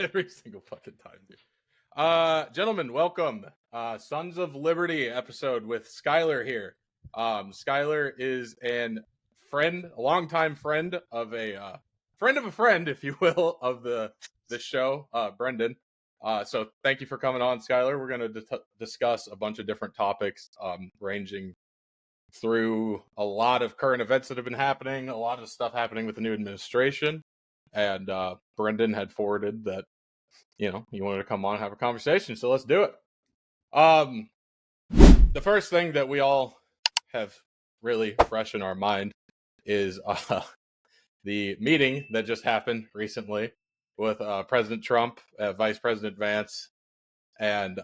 Every single fucking time, dude. Gentlemen, welcome. Sons of Liberty episode with Skyler here. Skyler is a longtime friend of a friend, if you will, of the show, Brendan. So thank you for coming on, Skyler. We're going to discuss a bunch of different topics, ranging through a lot of current events that have been happening, a lot of stuff happening with the new administration. And Brendan had forwarded that, you wanted to come on and have a conversation, so let's do it. The first thing that we all have really fresh in our mind is the meeting that just happened recently with President Trump, Vice President Vance, and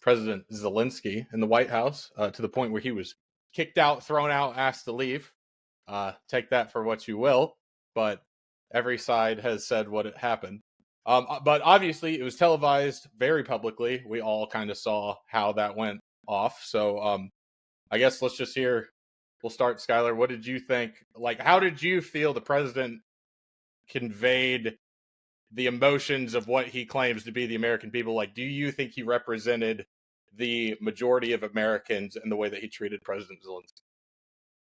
President Zelensky in the White House, to the point where he was kicked out, thrown out, asked to leave. Take that for what you will, but every side has said what happened. But obviously, it was televised very publicly. We all kind of saw how that went off. So I guess let's just hear. We'll start, Skyler. What did you think? Like, how did you feel the president conveyed the emotions of what he claims to be the American people? Like, do you think he represented the majority of Americans in the way that he treated President Zelensky?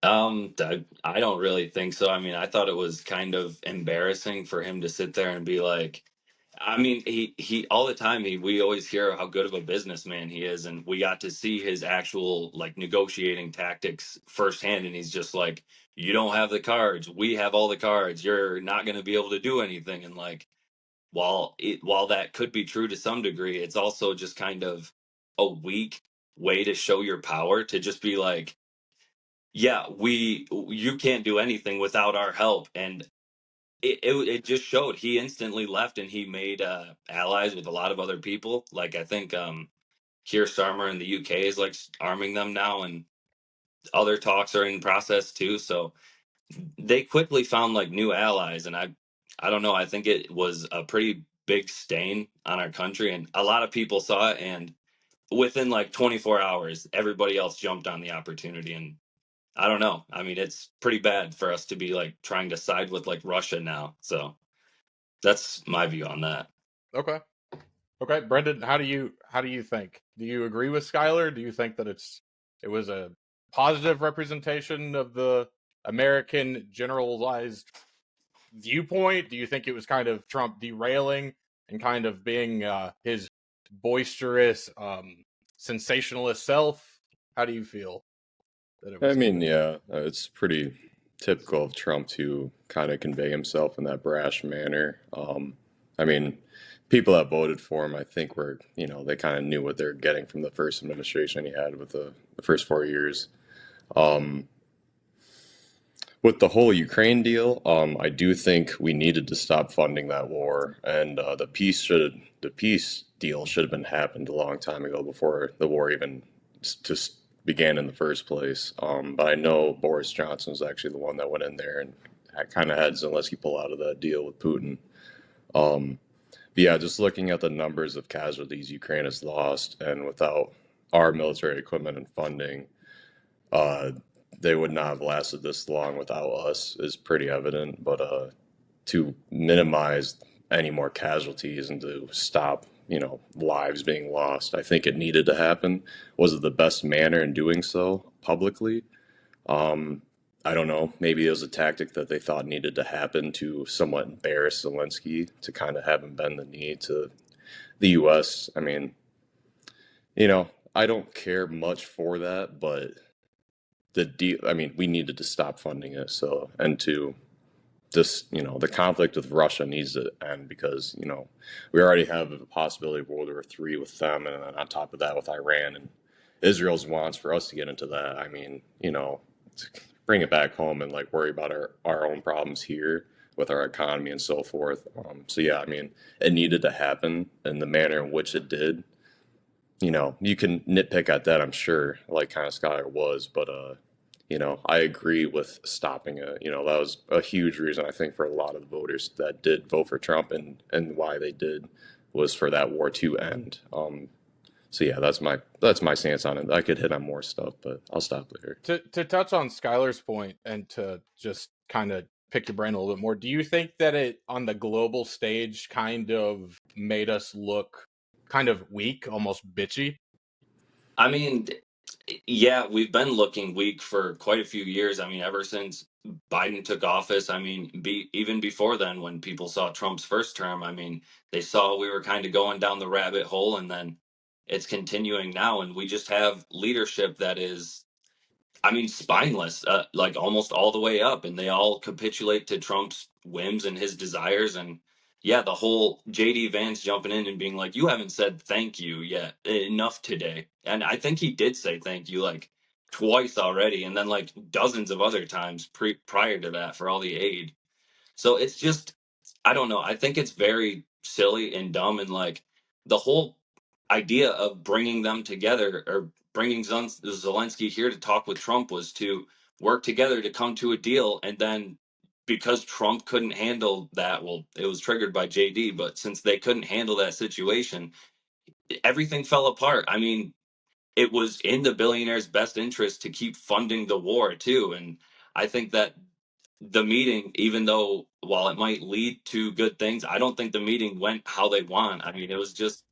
I don't really think so. I mean, I thought it was kind of embarrassing for him to sit there and be like, I mean, he all the time we always hear how good of a businessman he is, and we got to see his actual like negotiating tactics firsthand, and he's just like, you don't have the cards, we have all the cards, you're not going to be able to do anything. And like, while that could be true to some degree, it's also just kind of a weak way to show your power, to just be like, yeah, you can't do anything without our help. And it just showed. He instantly left, and he made allies with a lot of other people. Like, I think Keir Starmer in the UK is like arming them now, and other talks are in process too. So they quickly found like new allies, and I don't know, I think it was a pretty big stain on our country, and a lot of people saw it, and within like 24 hours everybody else jumped on the opportunity. And I don't know. I mean, it's pretty bad for us to be like trying to side with like Russia now. So that's my view on that. Okay. Brendan, how do you think? Do you agree with Skyler? Do you think that it was a positive representation of the American generalized viewpoint? Do you think it was kind of Trump derailing and kind of being his boisterous, sensationalist self? How do you feel that it I was mean, given? yeah, it's pretty typical of Trump to kind of convey himself in that brash manner. I mean, people that voted for him, I think they kind of knew what they were getting from the first administration he had with the first 4 years. Um, with the whole Ukraine deal, I do think we needed to stop funding that war, and the peace deal should have been happened a long time ago before the war even just began in the first place. But I know Boris Johnson was actually the one that went in there and kind of had Zelensky pull out of that deal with Putin. Um, but yeah, just looking at the numbers of casualties Ukraine has lost, and without our military equipment and funding, uh, they would not have lasted this long without us, is pretty evident. But to minimize any more casualties and to stop, lives being lost, I think it needed to happen. Was it the best manner in doing so publicly? Um, I don't know. Maybe it was a tactic that they thought needed to happen to somewhat embarrass Zelensky, to kind of have him bend the knee to the U.S. I mean, I don't care much for that, but I mean, we needed to stop funding it. So, and to this, the conflict with Russia needs to end, because, we already have a possibility of World War III with them. And then on top of that, with Iran and Israel's wants for us to get into that. I mean, to bring it back home and like worry about our own problems here with our economy and so forth. So yeah, I mean, it needed to happen in the manner in which it did. You can nitpick at that, I'm sure, like kind of Skyler was, but I agree with stopping it. That was a huge reason, I think, for a lot of the voters that did vote for Trump, and why they did was for that war to end. So yeah, that's my stance on it. I could hit on more stuff, but I'll stop there. To touch on Skyler's point and to just kind of pick your brain a little bit more. Do you think that it on the global stage kind of made us look kind of weak, almost bitchy? I mean, yeah, we've been looking weak for quite a few years. I mean, ever since Biden took office. I mean, even before then, when people saw Trump's first term, I mean, they saw we were kind of going down the rabbit hole, and then it's continuing now, and we just have leadership that is, I mean, spineless, like almost all the way up, and they all capitulate to Trump's whims and his desires. And yeah, the whole JD Vance jumping in and being like, "You haven't said thank you yet enough today," and I think he did say thank you like twice already, and then like dozens of other times prior to that for all the aid. So it's just, I don't know. I think it's very silly and dumb, and like the whole idea of bringing them together or bringing Zelensky here to talk with Trump was to work together to come to a deal, and then because Trump couldn't handle that, well, it was triggered by JD, but since they couldn't handle that situation, everything fell apart. I mean, it was in the billionaire's best interest to keep funding the war too, and I think that the meeting, even though while it might lead to good things, I don't think the meeting went how they want. I mean, it was just,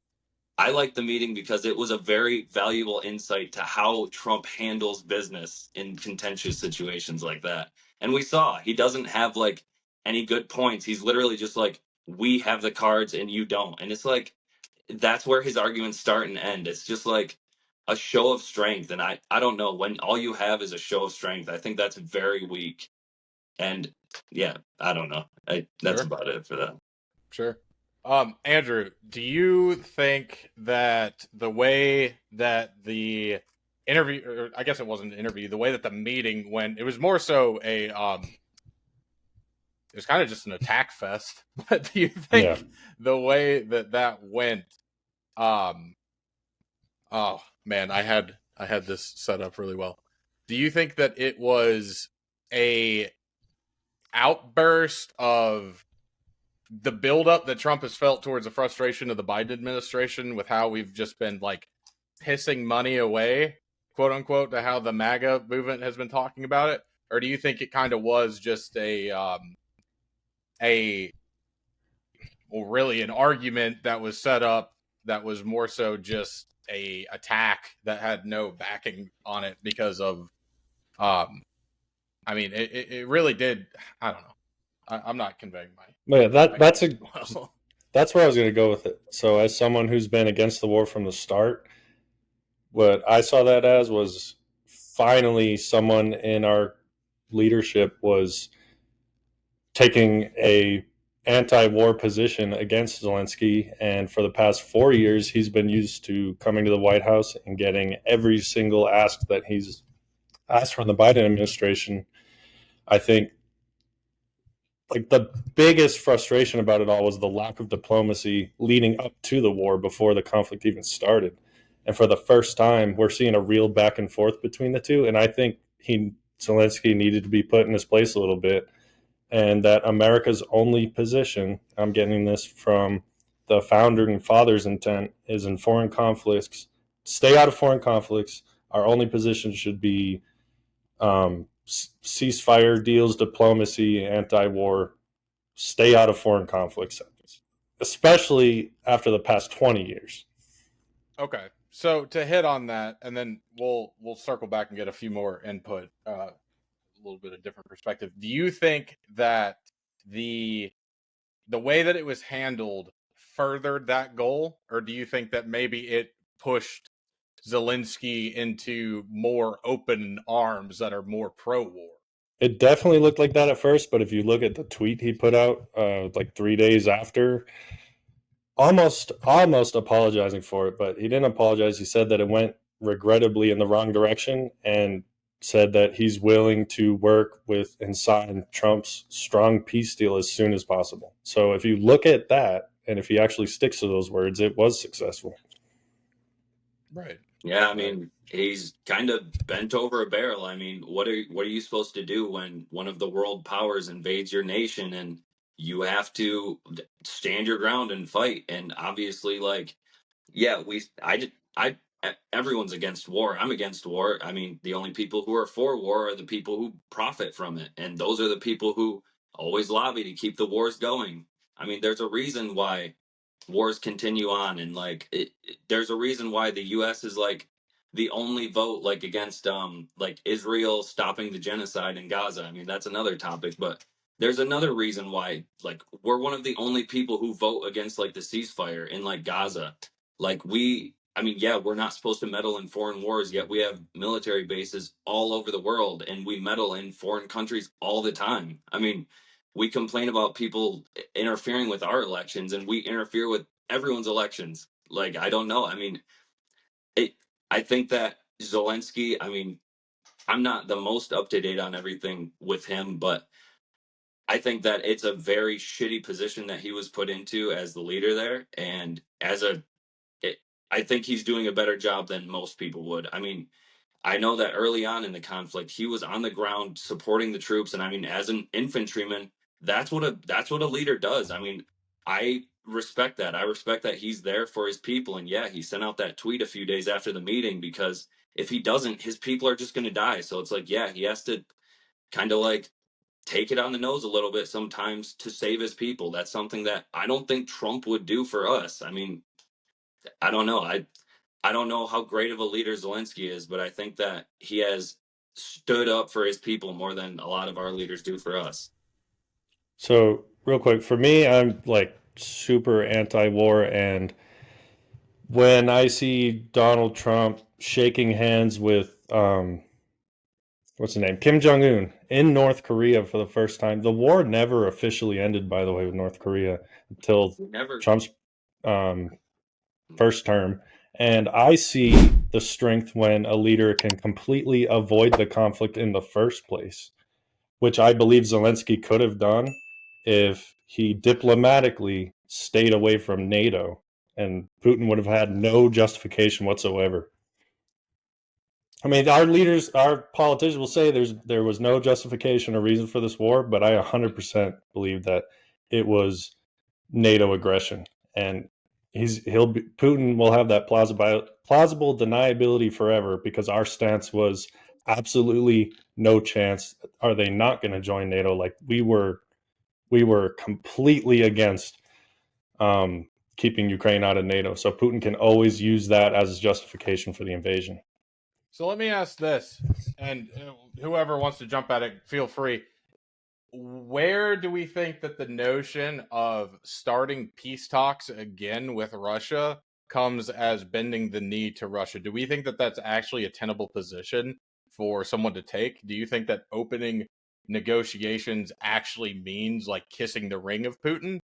I like the meeting because it was a very valuable insight to how Trump handles business in contentious situations like that. And we saw he doesn't have like any good points. He's literally just like, we have the cards and you don't. And it's like, that's where his arguments start and end. It's just like a show of strength. And I don't know, when all you have is a show of strength, I think that's very weak. And yeah, I don't know. That's Sure, about it for that. sure. Andrew, do you think that the way that the interview, or I guess it wasn't an interview, the way that the meeting went, it was more so it was kind of just an attack fest. But do you Yeah. think the way that that went, um, oh man, I had this set up really well. Do you think that it was a outburst of the buildup that Trump has felt towards the frustration of the Biden administration with how we've just been like pissing money away, quote unquote, to how the MAGA movement has been talking about it? Or do you think it kind of was just a well, really an argument that was set up that was more so just a attack that had no backing on it because of I mean it really did. I don't know. I'm not conveying But yeah, my that's a well. that's where I was going to go with it. So, as someone who's been against the war from the start, what I saw that as was finally someone in our leadership was taking a anti-war position against Zelensky, and for the past 4 years, he's been used to coming to the White House and getting every single ask that he's asked from the Biden administration. I think like the biggest frustration about it all was the lack of diplomacy leading up to the war before the conflict even started. And for the first time, we're seeing a real back and forth between the two. And I think Zelensky needed to be put in his place a little bit, and that America's only position, I'm getting this from the founding fathers' intent, is in foreign conflicts, stay out of foreign conflicts. Our only position should be ceasefire deals, diplomacy, anti-war, stay out of foreign conflicts, especially after the past 20 years. Okay. So to hit on that, and then we'll circle back and get a few more input, a little bit of different perspective. Do you think that the way that it was handled furthered that goal, or do you think that maybe it pushed Zelensky into more open arms that are more pro-war? It definitely looked like that at first, but if you look at the tweet he put out like 3 days after, almost apologizing for it, but he didn't apologize. He said that it went regrettably in the wrong direction, and said that he's willing to work with and sign Trump's strong peace deal as soon as possible. So if you look at that, and if he actually sticks to those words, it was successful. Right. Yeah, I Right. mean, he's kind of bent over a barrel. I mean, what are you supposed to do when one of the world powers invades your nation, and you have to stand your ground and fight? And obviously, like, yeah, everyone's against war. I'm against war. I mean, the only people who are for war are the people who profit from it, and those are the people who always lobby to keep the wars going. I mean, there's a reason why wars continue on, and like there's a reason why the US is like the only vote like against like Israel stopping the genocide in Gaza. I mean, that's another topic, but there's another reason why like we're one of the only people who vote against like the ceasefire in like Gaza. Like I mean, yeah, we're not supposed to meddle in foreign wars, yet we have military bases all over the world and we meddle in foreign countries all the time. I mean, we complain about people interfering with our elections and we interfere with everyone's elections. Like, I don't know. I mean, it, I think that Zelensky, I mean, I'm not the most up to date on everything with him, but I think that it's a very shitty position that he was put into as the leader there. And it, I think he's doing a better job than most people would. I mean, I know that early on in the conflict, he was on the ground supporting the troops, and I mean, as an infantryman, that's what a leader does. I mean, I respect that. I respect that he's there for his people, and yeah, he sent out that tweet a few days after the meeting because if he doesn't, his people are just going to die. So it's like, yeah, he has to kind of like take it on the nose a little bit sometimes to save his people. That's something that I don't think Trump would do for us. I mean, I don't know. I don't know how great of a leader Zelensky is, but I think that he has stood up for his people more than a lot of our leaders do for us. So, real quick, for me, I'm like super anti-war, and when I see Donald Trump shaking hands with what's the name, Kim Jong Un in North Korea for the first time, the war never officially ended, by the way, with North Korea until Never. Trump's um, first term. And I see the strength when a leader can completely avoid the conflict in the first place, which I believe Zelensky could have done if he diplomatically stayed away from NATO, and Putin would have had no justification whatsoever. I mean, our leaders, our politicians will say there was no justification or reason for this war, but I 100% believe that it was NATO aggression, and Putin will have that plausible deniability forever because our stance was absolutely no chance. Are they not going to join NATO? Like we were completely against keeping Ukraine out of NATO. So Putin can always use that as justification for the invasion. So let me ask this, and whoever wants to jump at it, feel free. Where do we think that the notion of starting peace talks again with Russia comes as bending the knee to Russia? Do we think that that's actually a tenable position for someone to take? Do you think that opening negotiations actually means like kissing the ring of Putin?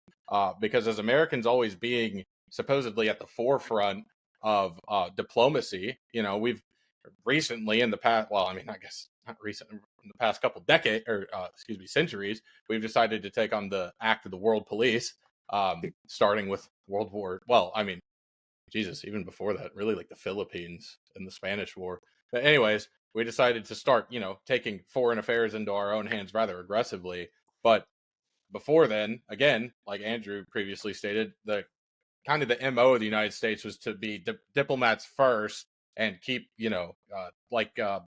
Because as Americans always being supposedly at the forefront of diplomacy, we've recently in the past, well, I mean, I guess not recent, in the past couple decades, or excuse me, centuries, we've decided to take on the act of the world police, starting with World War, well, I mean, Jesus, even before that, really like the Philippines and the Spanish War. But anyways, we decided to start, taking foreign affairs into our own hands rather aggressively. But before then, again, like Andrew previously stated, the kind of the MO of the United States was to be diplomats first and keep, like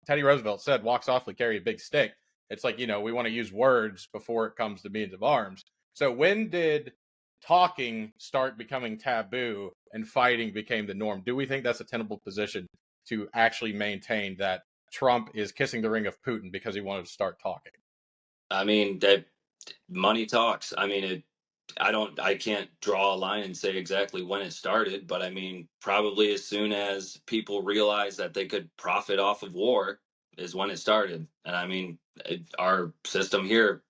Teddy Roosevelt said, walk softly, carry a big stick. It's like, we want to use words before it comes to means of arms. So when did talking start becoming taboo and fighting became the norm? Do we think that's a tenable position to actually maintain that Trump is kissing the ring of Putin because he wanted to start talking? I mean, that money talks. I mean, I can't draw a line and say exactly when it started, but I mean, probably as soon as people realized that they could profit off of war is when it started. And I mean, our system here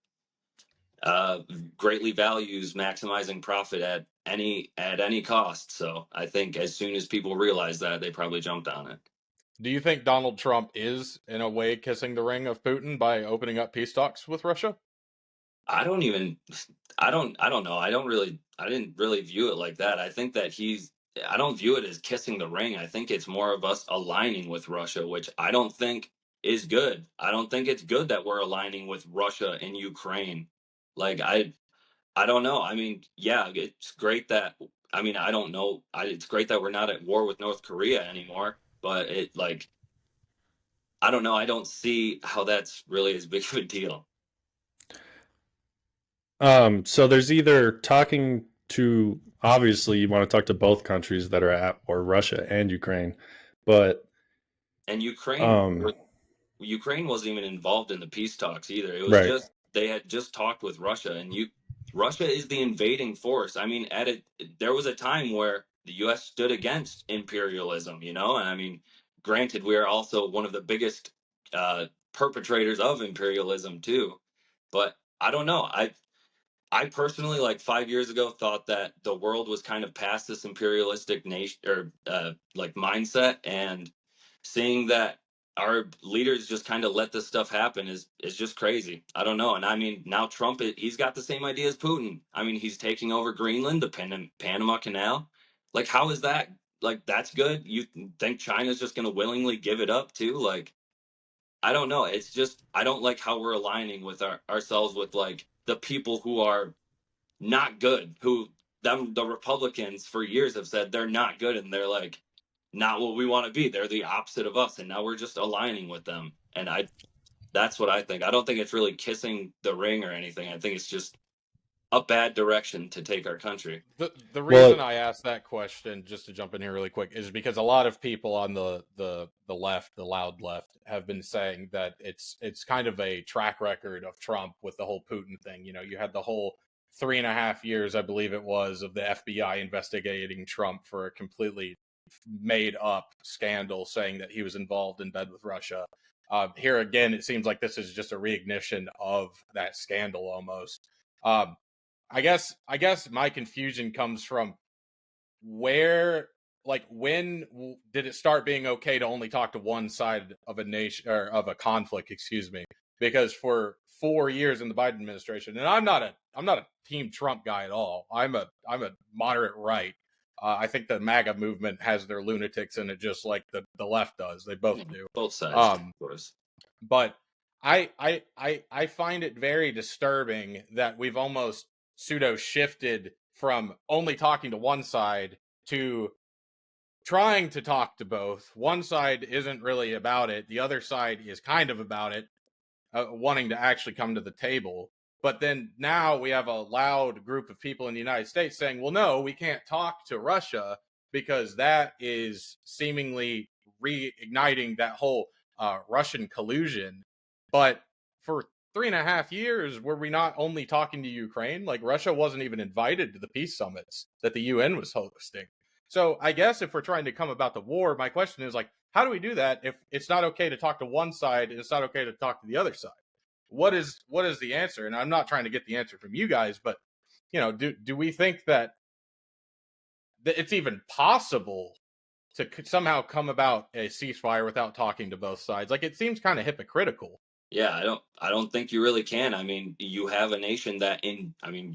uh, greatly values maximizing profit at any cost. So I think as soon as people realized that, they probably jumped on it. Do you think Donald Trump is, in a way, kissing the ring of Putin by opening up peace talks with Russia? I don't even I don't know. I didn't really view it like that. I think that I don't view it as kissing the ring. I think it's more of us aligning with Russia, which I don't think is good. I don't think it's good that we're aligning with Russia and Ukraine. Like I don't know. I mean, yeah, it's great that I mean, I don't know. It's great that we're not at war with North Korea anymore, but it like I don't know. I don't see how that's really as big of a deal. So there's either talking to, obviously you want to talk to both countries that are at war, Russia and Ukraine, but And um, Ukraine wasn't even involved in the peace talks either. It was right. just they had just talked with Russia, and Russia is the invading force. I mean, there was a time where the U.S. stood against imperialism, and I mean, granted, we are also one of the biggest perpetrators of imperialism too. But I don't know. I personally, like 5 years ago, thought that the world was kind of past this imperialistic nation or like mindset, and seeing that our leaders just kind of let this stuff happen is just crazy. I don't know. And I mean, now Trump, he's got the same idea as Putin. I mean, he's taking over Greenland, the Panama Canal. Like, how is that? Like, that's good. You think China's just going to willingly give it up too? Like, I don't know. It's just I don't like how we're aligning with ourselves with like the people who are not good, who the Republicans for years have said they're not good, and they're like not what we want to be. They're the opposite of us, and now we're just aligning with them. And that's what I think. I don't think it's really kissing the ring or anything. I think it's just a bad direction to take our country. The reason Well, I asked that question, just to jump in here really quick, is because a lot of people on the left, the loud left, have been saying that it's kind of a track record of Trump with the whole Putin thing. You had the whole 3.5 years, I believe it was, of the FBI investigating Trump for a completely made up scandal, saying that he was involved in bed with Russia. Here again, it seems like this is just a reignition of that scandal almost. Um, I guess my confusion comes from where, like, when did it start being okay to only talk to one side of a nation or of a conflict, excuse me? Because for 4 years in the Biden administration, and I'm not a team Trump guy at all. I'm a moderate right. I think the MAGA movement has their lunatics in it, just like the left does. They both do. Both sides, of Um, course. but I find it very disturbing that we've almost pseudo shifted from only talking to one side to trying to talk to both. One side isn't really about it, the other side is kind of about it, wanting to actually come to the table. But then now we have a loud group of people in the United States saying, well, no, we can't talk to Russia because that is seemingly reigniting that whole Russian collusion. But for 3.5 years, were we not only talking to Ukraine? Like, Russia wasn't even invited to the peace summits that the UN was hosting. So I guess if we're trying to come about the war, my question is, like, how do we do that if it's not okay to talk to one side and it's not okay to talk to the other side? What is the answer? And I'm not trying to get the answer from you guys, but do we think that it's even possible to somehow come about a ceasefire without talking to both sides? Like, it seems kind of hypocritical. Yeah, I don't think you really can. I mean, you have a nation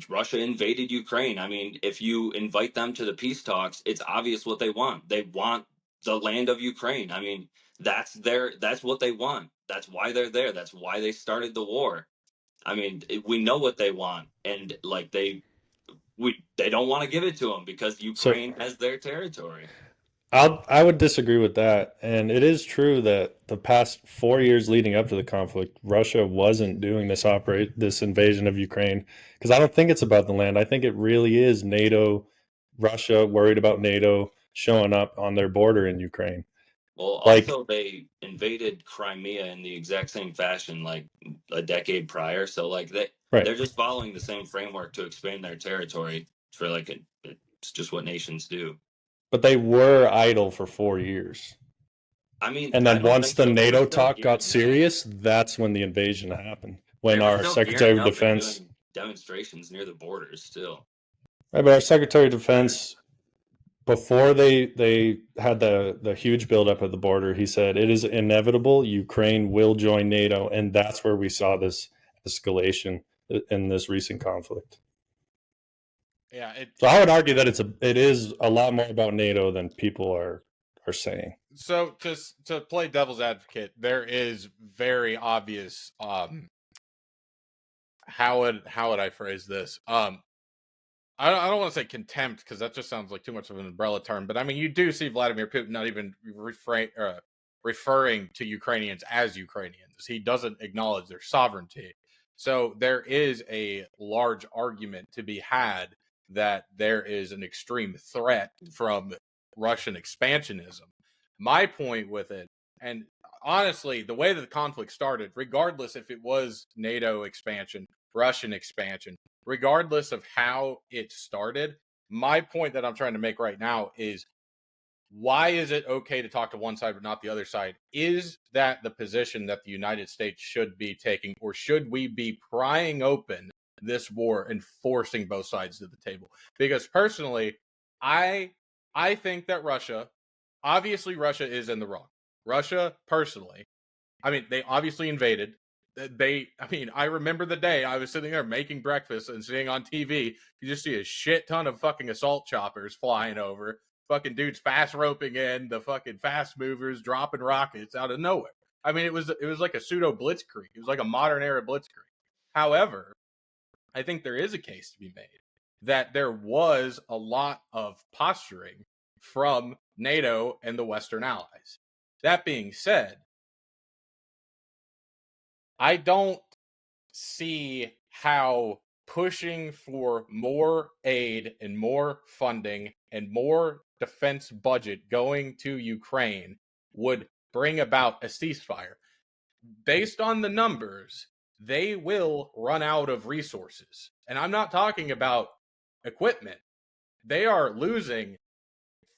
Russia invaded Ukraine. I mean, if you invite them to the peace talks, it's obvious what they want. They want the land of Ukraine. I mean, that's what they want. That's why they're there. That's why they started the war. I mean, we know what they want, and like they don't want to give it to them because so Ukraine has their territory. I would disagree with that. And it is true that the past 4 years leading up to the conflict, Russia wasn't doing this invasion of Ukraine, because I don't think it's about the land. I think it really is NATO, Russia worried about NATO showing up on their border in Ukraine. Well, Like, also they invaded Crimea in the exact same fashion like a decade prior. So like right. they're just following the same framework to expand their territory for it's just what nations do. But they were idle for 4 years. I mean, And I then don't once think the so. They were NATO still talk got gearing up. serious, that's when the invasion happened. They When were our still Secretary gearing of up and Defense, doing demonstrations near the borders still. right, but our Secretary of Defense, before they had the huge buildup at the border, he said it is inevitable Ukraine will join NATO, and that's where we saw this escalation in this recent conflict. Yeah, So I would argue that it is a lot more about NATO than people are saying. so to play devil's advocate, there is very obvious how would I phrase this? I don't want to say contempt, because that just sounds like too much of an umbrella term. But I mean, you do see Vladimir Putin not even referring to Ukrainians as Ukrainians. He doesn't acknowledge their sovereignty. So there is a large argument to be had that there is an extreme threat from Russian expansionism. My point with it, and honestly, the way that the conflict started, regardless if it was NATO expansion, Russian expansion, regardless of how it started, my point that I'm trying to make right now is, why is it okay to talk to one side but not the other side? Is that the position that the United States should be taking, or should we be prying open this war and forcing both sides to the table? Because personally, I think that Russia is in the wrong. Russia, personally, I mean, they obviously invaded. I remember the day I was sitting there making breakfast and seeing on TV, you just see a shit ton of fucking assault choppers flying over, fucking dudes fast roping in, the fucking fast movers dropping rockets out of nowhere. I mean, it was like a pseudo blitzkrieg. It was like a modern era blitzkrieg. However, I think there is a case to be made that there was a lot of posturing from NATO and the Western allies. That being said, I don't see how pushing for more aid and more funding and more defense budget going to Ukraine would bring about a ceasefire. Based on the numbers, they will run out of resources. And I'm not talking about equipment. They are losing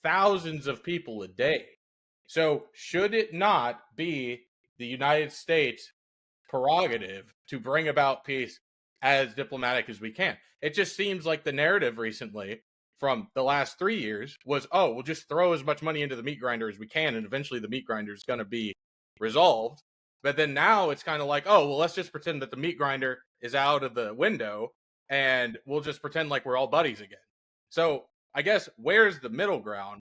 thousands of people a day. So, should it not be the United States prerogative to bring about peace as diplomatic as we can? It just seems like the narrative recently from the last 3 years was, oh, we'll just throw as much money into the meat grinder as we can, and eventually the meat grinder is going to be resolved. But then now it's kind of like, oh, well, let's just pretend that the meat grinder is out of the window, and we'll just pretend like we're all buddies again. So I guess, where's the middle ground?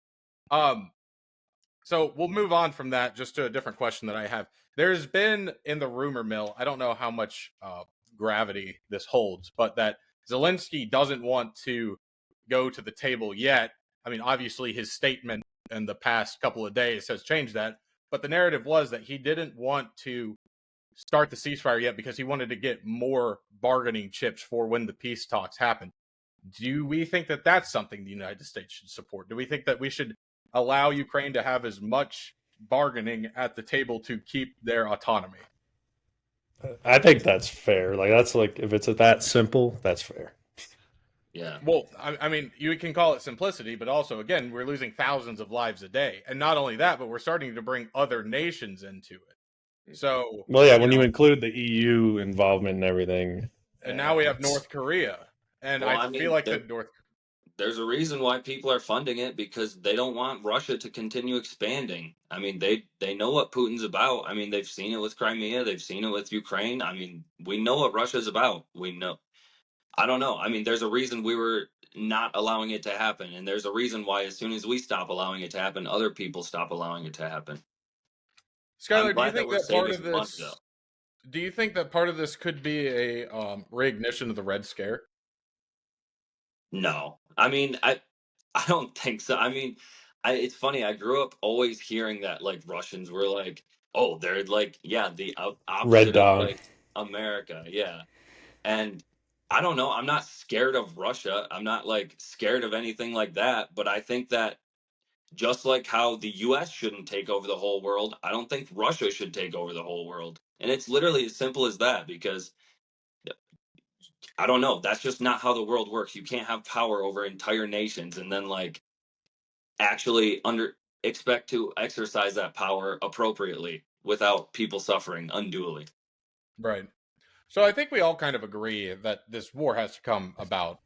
So we'll move on from that just to a different question that I have. There's been in the rumor mill, I don't know how much gravity this holds, but that Zelensky doesn't want to go to the table yet. I mean, obviously his statement in the past couple of days has changed that, but the narrative was that he didn't want to start the ceasefire yet because he wanted to get more bargaining chips for when the peace talks happen. Do we think that that's something the United States should support? Do we think that we should allow Ukraine to have as much bargaining at the table to keep their autonomy? I think that's fair. Like, that's like, if it's that simple, that's fair. Yeah. Well, I mean, you can call it simplicity, but also, again, we're losing thousands of lives a day. And not only that, but we're starting to bring other nations into it. So, well, yeah, when you include the EU involvement and everything. And now we have North Korea. And Well, I feel like there's a reason why people are funding it, because they don't want Russia to continue expanding. I mean, they know what Putin's about. I mean, they've seen it with Crimea, they've seen it with Ukraine. I mean, we know what Russia's about. We know. I don't know. I mean, there's a reason we were not allowing it to happen, and there's a reason why as soon as we stop allowing it to happen, other people stop allowing it to happen. Skyler, do you think that part of this? Do you think that part of this could be a reignition of the Red Scare? No, I mean, I don't think so. I mean, it's funny. I grew up always hearing that like Russians were like, oh, they're like, yeah, the opposite of like America, yeah. And I don't know. I'm not scared of Russia. I'm not like scared of anything like that. But I think that just like how the U.S. shouldn't take over the whole world, I don't think Russia should take over the whole world. And it's literally as simple as that, because I don't know. That's just not how the world works. You can't have power over entire nations and then like actually expect to exercise that power appropriately without people suffering unduly. Right. So I think we all kind of agree that this war has to come about.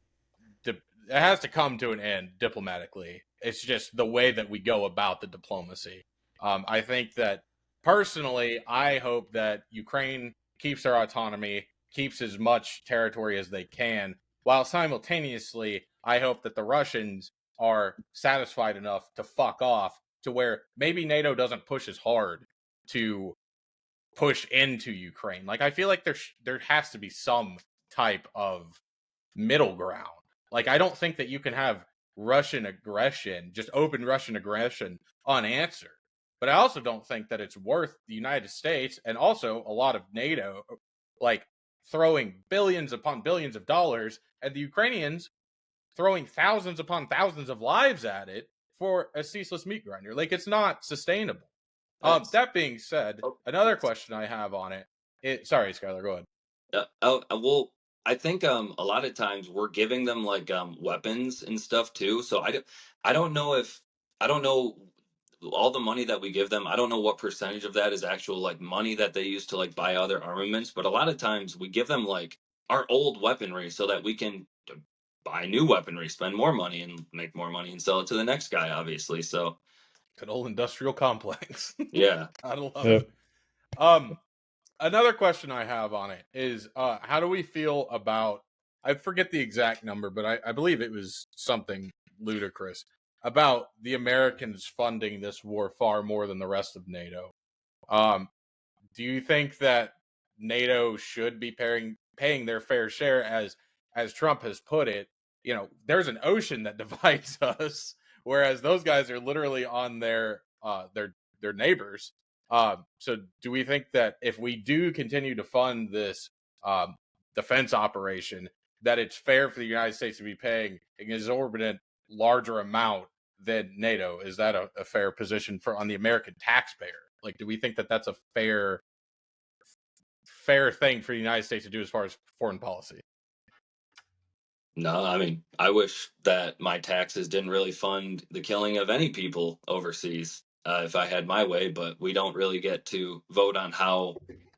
It has to come to an end diplomatically. It's just the way that we go about the diplomacy. I think that personally, I hope that Ukraine keeps their autonomy, keeps as much territory as they can, while simultaneously, I hope that the Russians are satisfied enough to fuck off to where maybe NATO doesn't push as hard to push into Ukraine. Like, I feel like there has to be some type of middle ground. Like, I don't think that you can have Russian aggression, just open Russian aggression, unanswered. But I also don't think that it's worth the United States and also a lot of NATO, like, throwing billions upon billions of dollars, and the Ukrainians throwing thousands upon thousands of lives at it for a ceaseless meat grinder. Like, it's not sustainable. That being said, another question I have on sorry, Skyler, go ahead. Well, I think a lot of times we're giving them like weapons and stuff too. So I don't know if I don't know all the money that we give them. I don't know what percentage of that is actual like money that they use to like buy other armaments. But a lot of times we give them like our old weaponry so that we can buy new weaponry, spend more money, and make more money and sell it to the next guy. Obviously, so Good old industrial complex. yeah. I love Yep. it. Another question I have on it is, how do we feel about? I forget the exact number, but I believe it was something ludicrous about the Americans funding this war far more than the rest of NATO. Do you think that NATO should be paying their fair share, as Trump has put it? There's an ocean that divides us, whereas those guys are literally on their neighbors. So do we think that if we do continue to fund this defense operation, that it's fair for the United States to be paying an exorbitant larger amount than NATO? Is that a fair position on the American taxpayer? Like, do we think that that's a fair thing for the United States to do as far as foreign policy? No, I mean, I wish that my taxes didn't really fund the killing of any people overseas, if I had my way, but we don't really get to vote on how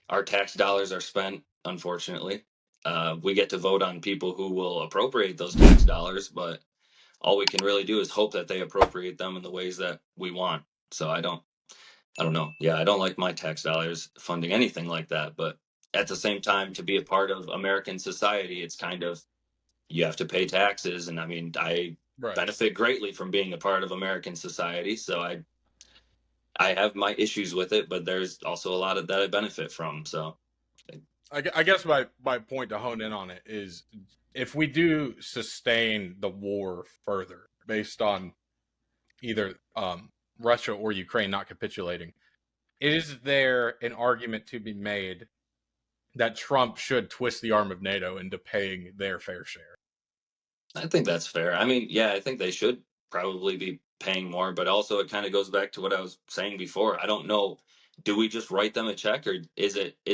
our tax dollars are spent, unfortunately. We get to vote on people who will appropriate those tax dollars, but all we can really do is hope that they appropriate them in the ways that we want. So I don't know. Yeah, I don't like my tax dollars funding anything like that, but at the same time, to be a part of American society, it's kind of you have to pay taxes, and I mean, I Right. benefit greatly from being a part of American society, so I have my issues with it, but there's also a lot of that I benefit from. So I guess my point to hone in on it is, if we do sustain the war further based on either Russia or Ukraine not capitulating, is there an argument to be made that Trump should twist the arm of NATO into paying their fair share? I think that's fair. I mean, yeah, I think they should probably be paying more, but also it kind of goes back to what I was saying before. I don't know. Do we just write them a check, or is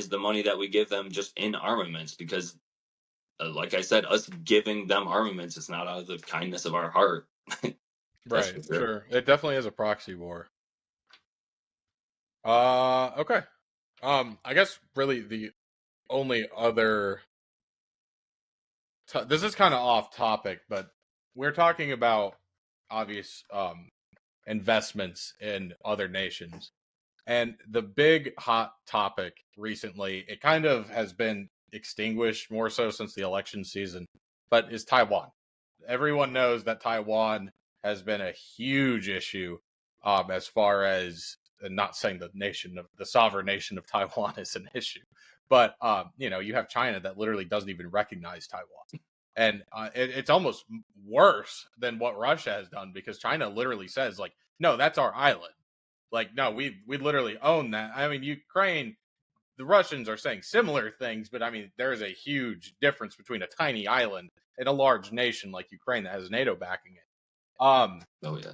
the money that we give them just in armaments? Because, like I said, us giving them armaments, it's not out of the kindness of our heart. That's Right, for sure. sure. It definitely is a proxy war. Okay. I guess really the only other this is kind of off topic, but we're talking about obvious investments in other nations. And the big hot topic recently, it kind of has been extinguished more so since the election season, but is Taiwan. Everyone knows that Taiwan has been a huge issue, as far as, not saying the sovereign nation of Taiwan is an issue, but you have China that literally doesn't even recognize Taiwan. And it's almost worse than what Russia has done, because China literally says, like, no, that's our island. Like, no, we literally own that. I mean, Ukraine, the Russians are saying similar things, but I mean, there is a huge difference between a tiny island and a large nation like Ukraine that has NATO backing it. Oh yeah.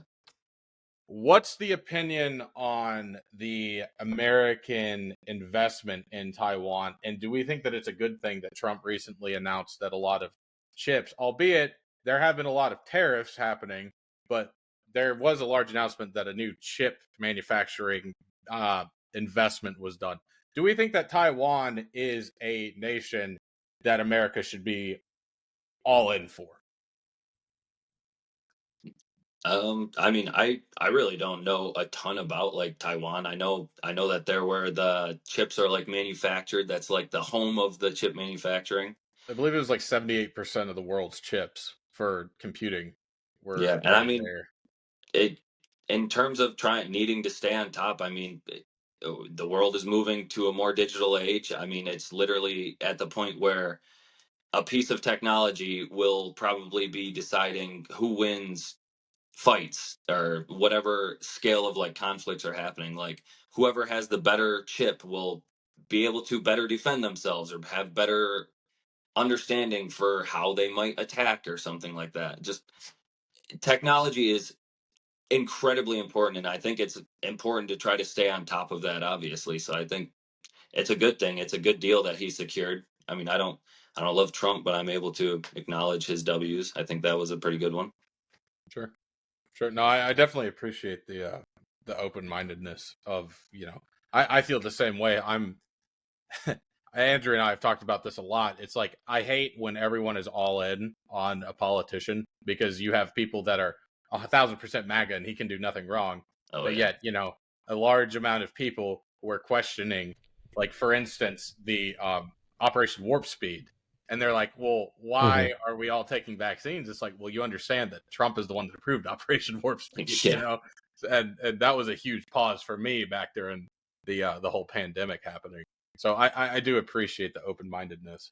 What's the opinion on the American investment in Taiwan? And do we think that it's a good thing that Trump recently announced that a lot of chips, albeit there have been a lot of tariffs happening, but there was a large announcement that a new chip manufacturing investment was done. Do we think that Taiwan is a nation that America should be all in for? I mean, I really don't know a ton about like Taiwan. I know that there where the chips are like manufactured. That's like the home of the chip manufacturing. I believe it was like 78% of the world's chips for computing were Yeah, and I made mean, there. it in terms of trying needing to stay on top. I mean, the world is moving to a more digital age. I mean, it's literally at the point where a piece of technology will probably be deciding who wins fights or whatever scale of like conflicts are happening. Like whoever has the better chip will be able to better defend themselves or have better understanding for how they might attack or something like that. Just technology is incredibly important, and I think it's important to try to stay on top of that, obviously. So I think it's a good thing. It's a good deal that he secured. I mean, I don't love Trump, but I'm able to acknowledge his W's. I think that was a pretty good one. Sure. Sure. No, I definitely appreciate the open mindedness of, I feel the same way. Andrew and I have talked about this a lot. It's like I hate when everyone is all in on a politician because you have people that are 1,000% MAGA and he can do nothing wrong, Oh but yeah. yet a large amount of people were questioning, like for instance, the Operation Warp Speed, and they're like, "Well, why are we all taking vaccines?" It's like, well, you understand that Trump is the one that approved Operation Warp Speed, Yeah. and that was a huge pause for me back during the whole pandemic happening. So I do appreciate the open mindedness.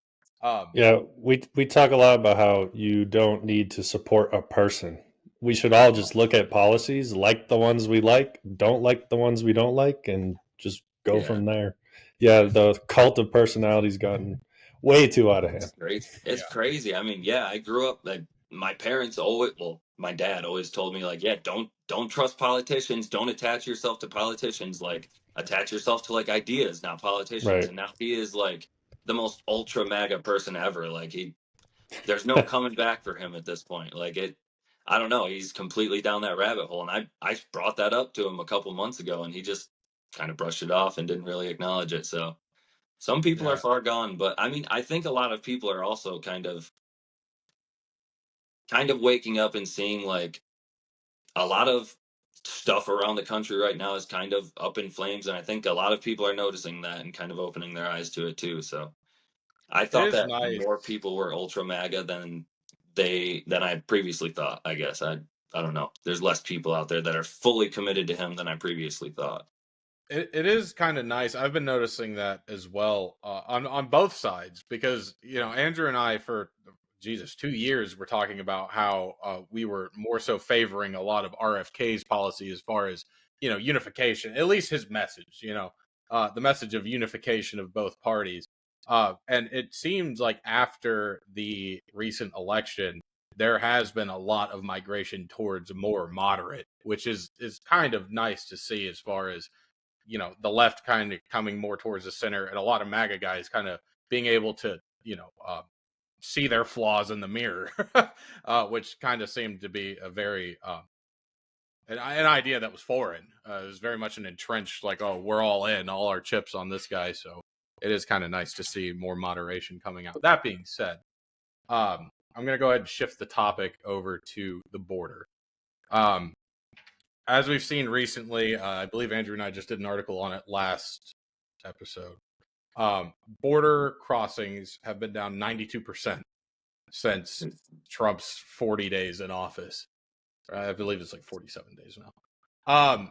Yeah, we talk a lot about how you don't need to support a person. We should all just look at policies, like the ones we like, don't like the ones we don't like, and just go Yeah. from there. Yeah, the cult of personality's gotten way too out of hand. It's crazy. It's Yeah. crazy. I mean, yeah, I grew up like my parents always, well, my dad always told me like, yeah, don't trust politicians. Don't attach yourself to politicians. Like attach yourself to like ideas, not politicians. Right. And now he is like the most ultra MAGA person ever. Like there's no coming back for him at this point. Like I don't know. He's completely down that rabbit hole. And I brought that up to him a couple months ago and he just kind of brushed it off and didn't really acknowledge it. So some people are Yeah. far gone, but I mean, I think a lot of people are also kind of waking up and seeing like a lot of stuff around the country right now is kind of up in flames, and I think a lot of people are noticing that and kind of opening their eyes to it too. So I It thought is that nice. more people were ultra MAGA than I previously thought. I guess I don't know. There's less people out there that are fully committed to him than I previously thought. It is kind of nice. I've been noticing that as well on both sides because Andrew and I for Jesus 2 years were talking about how we were more so favoring a lot of RFK's policy as far as unification. At least his message, the message of unification of both parties. And it seems like after the recent election, there has been a lot of migration towards more moderate, which is kind of nice to see as far as the left kind of coming more towards the center, and a lot of MAGA guys kind of being able to see their flaws in the mirror, which kind of seemed to be a very an idea that was foreign. It was very much an entrenched, like, oh, we're all in, all our chips on this guy. So it is kind of nice to see more moderation coming out. That being said, I'm going to go ahead and shift the topic over to the border. As we've seen recently, I believe Andrew and I just did an article on it last episode. Border crossings have been down 92% since Trump's 40 days in office. I believe it's like 47 days now.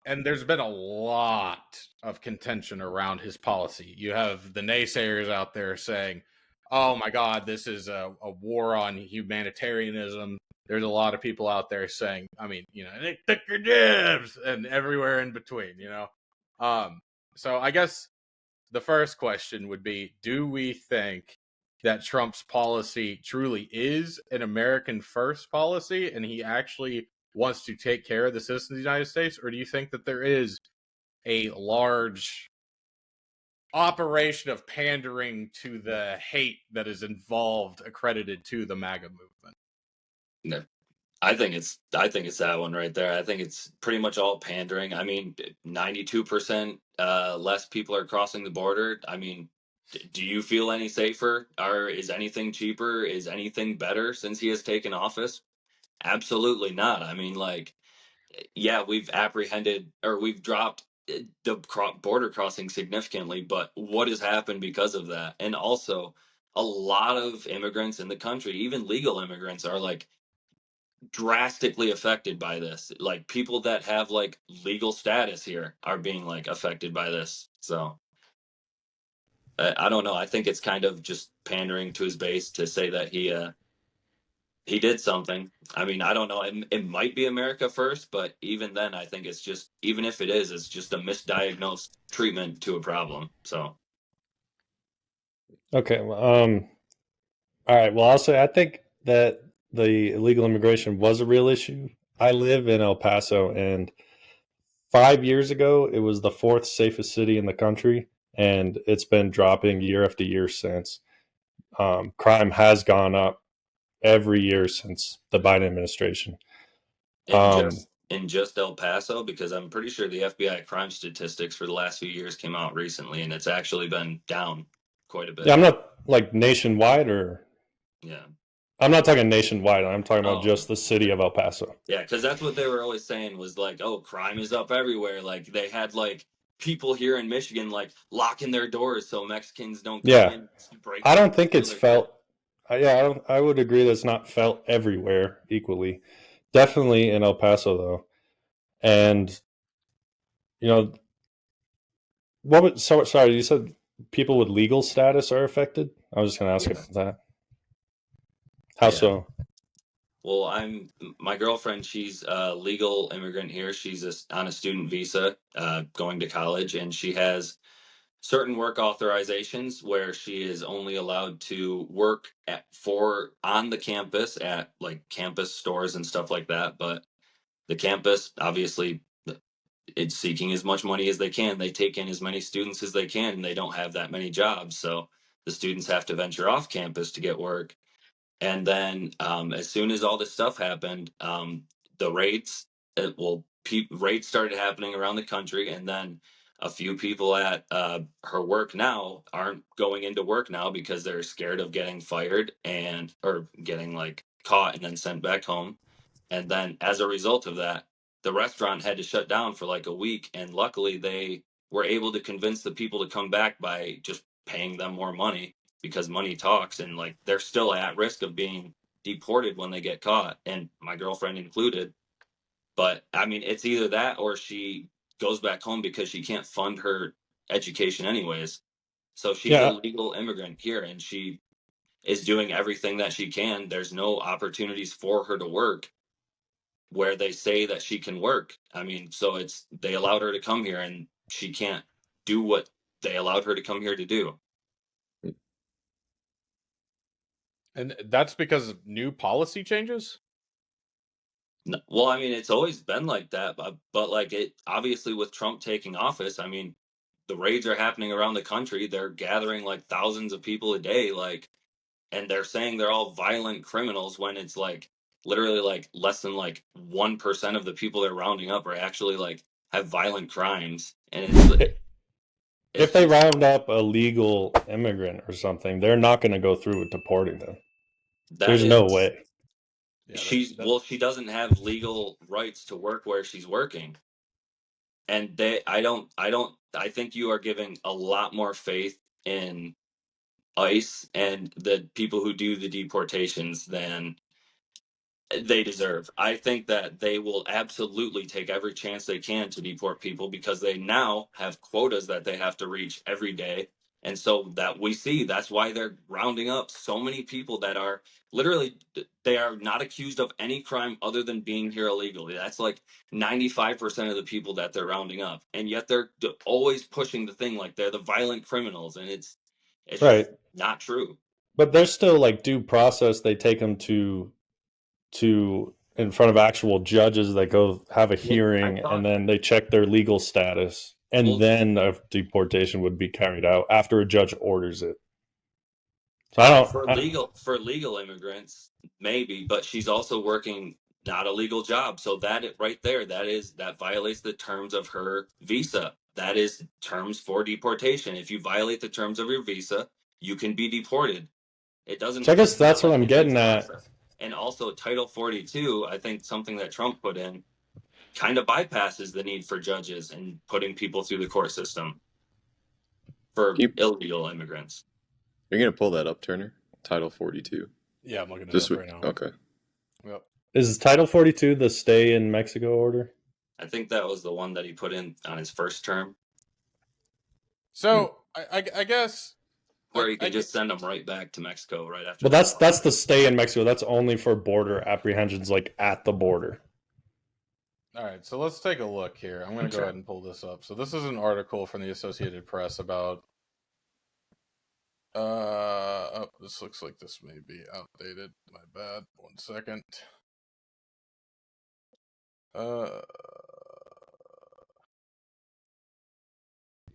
And there's been a lot of contention around his policy. You have the naysayers out there saying, oh my God, this is a war on humanitarianism. There's a lot of people out there saying, I mean, they took your jibs and everywhere in between, So I guess the first question would be, do we think that Trump's policy truly is an American first policy and he actually wants to take care of the citizens of the United States? Or do you think that there is a large operation of pandering to the hate that is involved accredited to the MAGA movement? No, I think it's that one right there. I think it's pretty much all pandering. I mean, 92% less people are crossing the border. I mean, do you feel any safer? Or is anything cheaper? Is anything better since he has taken office? Absolutely not. I mean, like, yeah, we've apprehended or we've dropped the border crossing significantly, but what has happened because of that? And also, a lot of immigrants in the country, even legal immigrants, are like drastically affected by this. Like people that have like legal status here are being like affected by this. So I don't know. I think it's kind of just pandering to his base to say that he did something. I mean, I don't know. It might be America first, but even then, I think it's just, even if it is, it's just a misdiagnosed treatment to a problem. So, Okay. All right. Well, I'll say I think that the illegal immigration was a real issue. I live in El Paso, and 5 years ago, it was the fourth safest city in the country, and it's been dropping year after year since. Crime has gone up every year since the Biden administration. in Um, just El Paso, because I'm pretty sure the FBI crime statistics for the last few years came out recently, and it's actually been down quite a yeah, bit. I'm not like nationwide, or Yeah. I'm not talking nationwide. I'm talking about Oh, just the city okay. of El Paso. Yeah, because that's what they were always saying was like, oh, crime is up everywhere. Like they had like people here in Michigan like locking their doors so Mexicans don't come Yeah, in, break I don't stuff, think steal it's their shit. felt. Yeah, I would agree that it's not felt everywhere equally. Definitely in El Paso though, and you know what? So sorry, you said people with legal status are affected. I was just going to ask Yeah. about that. How Yeah. so? Well, my girlfriend. She's a legal immigrant here. She's on a student visa, going to college, and she has certain work authorizations where she is only allowed to work on the campus at like campus stores and stuff like that. But the campus, obviously, it's seeking as much money as they can. They take in as many students as they can, and they don't have that many jobs. So the students have to venture off campus to get work. And then as soon as all this stuff happened, the raids, raids started happening around the country. And then a few people at her work now aren't going into work now because they're scared of getting fired and or getting like caught and then sent back home. And then as a result of that, the restaurant had to shut down for like a week. And luckily, they were able to convince the people to come back by just paying them more money because money talks. And like they're still at risk of being deported when they get caught, and my girlfriend included. But I mean, it's either that or she goes back home because she can't fund her education anyways. So she's a Yeah, legal immigrant here and she is doing everything that she can. There's no opportunities for her to work where they say that she can work. I mean, so it's they allowed her to come here and she can't do what they allowed her to come here to do. And that's because of new policy changes? Well, I mean, it's always been like that, but like it obviously with Trump taking office, I mean, the raids are happening around the country. They're gathering like thousands of people a day, like, and they're saying they're all violent criminals when it's like literally like less than like 1% of the people they're rounding up are actually like have violent crimes, and if it's they just round up a legal immigrant or something, they're not going to go through with deporting them. that There's no is way. Yeah, she doesn't have legal rights to work where she's working. And I think you are giving a lot more faith in ICE and the people who do the deportations than they deserve. I think that they will absolutely take every chance they can to deport people because they now have quotas that they have to reach every day. And so that we see that's why they're rounding up so many people that are literally they are not accused of any crime other than being here illegally. That's like 95% of the people that they're rounding up. And yet they're always pushing the thing like they're the violent criminals and it's Right. just not true. But there's still like due process. They take them to in front of actual judges that go have a Well, I hearing, and thought then they check their legal status, and well then a deportation would be carried out after a judge orders it. So I don't. for legal immigrants maybe, but she's also working not a legal job, so right there, that violates the terms of her visa. That is terms for deportation. If you violate the terms of your visa, you can be deported. It So doesn't I guess it's not that's what like I'm it takes getting at. process. And also Title 42, I think something that Trump put in kind of bypasses the need for judges and putting people through the court system for You illegal immigrants. You're gonna pull that up, Turner? Title 42. yeah, I'm looking it Just up right now. okay. Yep. Is Title 42 the stay in Mexico order? I think that was the one that he put in on his first term. So I guess Where you can just send them right back to Mexico right after. But that's the stay in Mexico. That's only for border apprehensions, like at the border. All right, so let's take a look here. I'm going to go ahead and pull this up. So this is an article from the Associated Press about. Oh, this looks like this may be outdated. My bad. 1 second.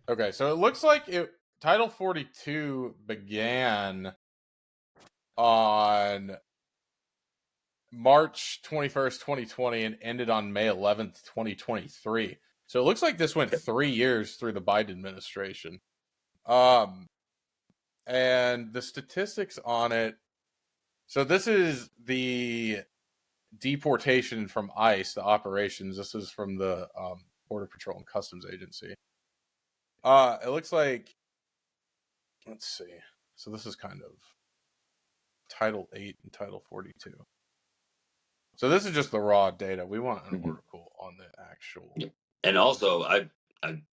Okay, so it looks like Title 42 began on March 21st, 2020 and ended on May 11th, 2023. So it looks like this went 3 years through the Biden administration. And the statistics on it. So this is the deportation from ICE, the operations. This is from the Border Patrol and Customs Agency. It looks like, let's see. So this is kind of Title 8 and Title 42. So this is just the raw data. We want an article on the actual. Yeah. And also, I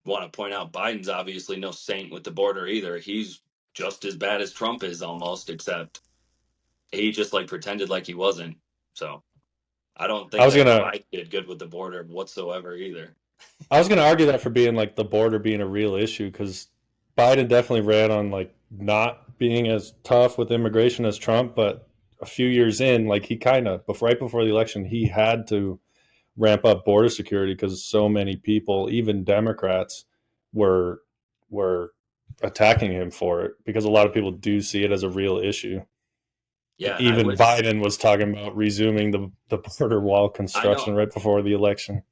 want to point out Biden's obviously no saint with the border either. He's just as bad as Trump is almost, except he just like pretended like he wasn't. So I don't think Biden did good with the border whatsoever either. I was going to argue that for being like the border being a real issue, because Biden definitely ran on like not being as tough with immigration as Trump, but a few years in, like he kind of right before the election, he had to ramp up border security because so many people, even Democrats, were attacking him for it, because a lot of people do see it as a real issue. Yeah, even Biden was talking about resuming the border wall construction right before the election.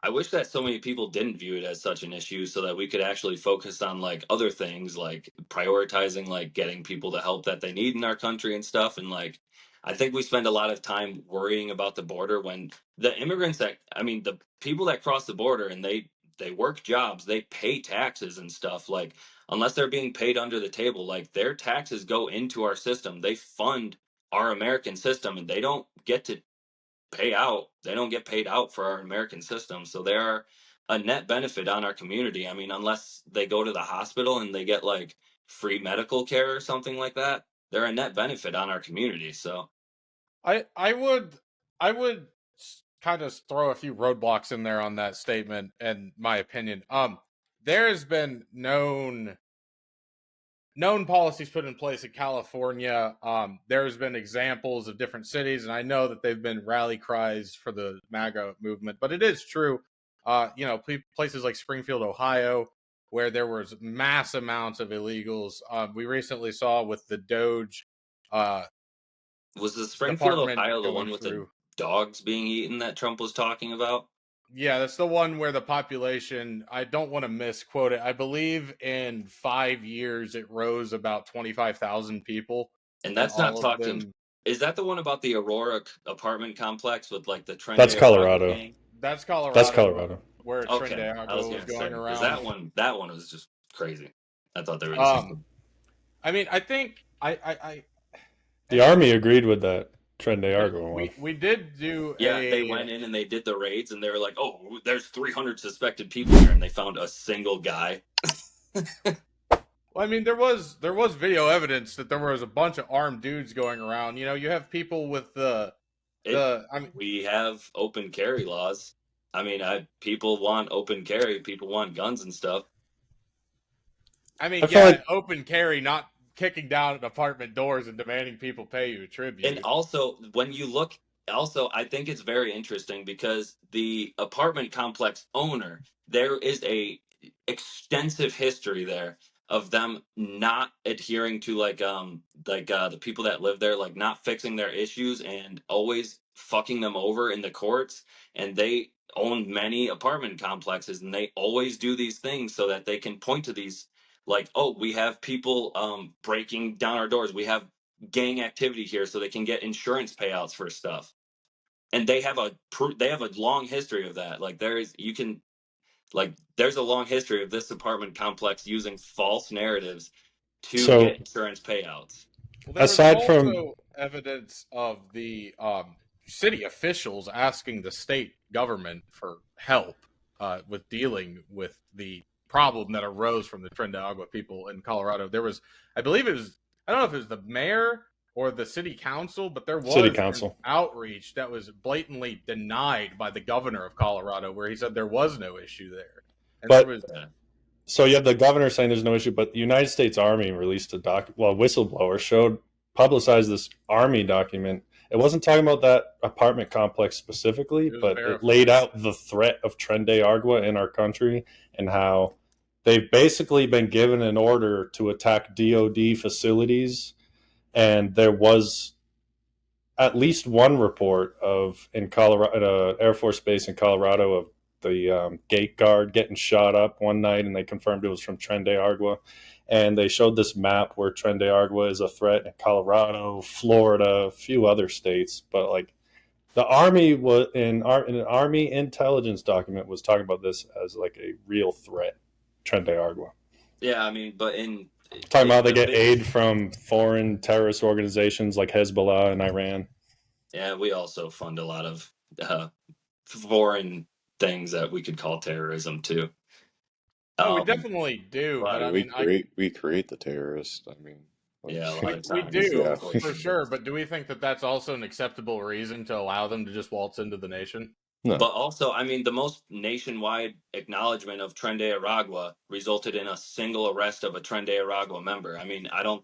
I wish that so many people didn't view it as such an issue, so that we could actually focus on like other things, like prioritizing like getting people the help that they need in our country and stuff. And like, I think we spend a lot of time worrying about the border when the immigrants that, I mean, the people that cross the border and they work jobs, they pay taxes and stuff. Like, unless they're being paid under the table, like their taxes go into our system. They fund our American system, and they don't get to pay out. They don't get paid out for our American system. So they're a net benefit on our community. I mean, unless they go to the hospital and they get like free medical care or something like that, they're a net benefit on our community. So I would kind of throw a few roadblocks in there on that statement, in my opinion. There has been known policies put in place in California. There's been examples of different cities, and I know that they've been rally cries for the MAGA movement, but it is true. Places like Springfield, Ohio, where there was mass amounts of illegals. We recently saw with the Doge. Was the Springfield, Ohio, the one with the dogs being eaten that Trump was talking about? Yeah, that's the one where the population, I don't want to misquote it, I believe in 5 years it rose about 25,000 people. And that's not talking. Is that the one about the Aurora apartment complex with like the Trend? That's Colorado. That's Colorado. That's Colorado. Where Trendago was going around. That one was just crazy. I thought they were. I mean, I think the Army agreed with that Trendago one. We did do. They went in and they did the raids, and they were like, "Oh, there's 300 suspected people here," and they found a single guy. Well, I mean, there was video evidence that there was a bunch of armed dudes going around. You know, you have people with we have open carry laws. I mean, people want open carry. People want guns and stuff. I mean, open carry, not kicking down at apartment doors and demanding people pay you a tribute. And also, when you look, I think it's very interesting because the apartment complex owner, there is a extensive history there of them not adhering to the people that live there, like not fixing their issues and always fucking them over in the courts. And they own many apartment complexes, and they always do these things so that they can point to these, like, oh, we have people breaking down our doors, we have gang activity here, so they can get insurance payouts for stuff. And they have a long history of that. Like there's a long history of this apartment complex using false narratives to get insurance payouts. Well, there aside was also from evidence of the city officials asking the state government for help with dealing with the problem that arose from the Tren de Agua people in Colorado. There was, I believe it was, I don't know if it was the mayor or the city council, but there was City an council. outreach that was blatantly denied by the governor of Colorado, where he said there was no issue there. And But- there was, So you have the governor saying there's no issue, but the United States Army released a whistleblower publicized this Army document. It wasn't talking about that apartment complex specifically, It was but verified. it laid out the threat of Tren de Agua in our country and how they've basically been given an order to attack DoD facilities. And there was at least one report in Colorado, Air Force Base in Colorado, of the gate guard getting shot up one night, and they confirmed it was from Tren de Agua. And they showed this map where Tren de Agua is a threat in Colorado, Florida, a few other states. But like the Army was in an Army intelligence document was talking about this as like a real threat, Tren de Agua. Yeah, I mean, but Talking about they get aid from foreign terrorist organizations like Hezbollah and Iran. Yeah, we also fund a lot of foreign things that we could call terrorism too. oh, we definitely do. But I mean, we create the terrorists. I mean, Yeah, a lot of we times. do Yeah. for sure. But do we think that that's also an acceptable reason to allow them to just waltz into the nation? no. But also, I mean, the most nationwide acknowledgement of Tren de Aragua resulted in a single arrest of a Tren de Aragua member. I mean, I don't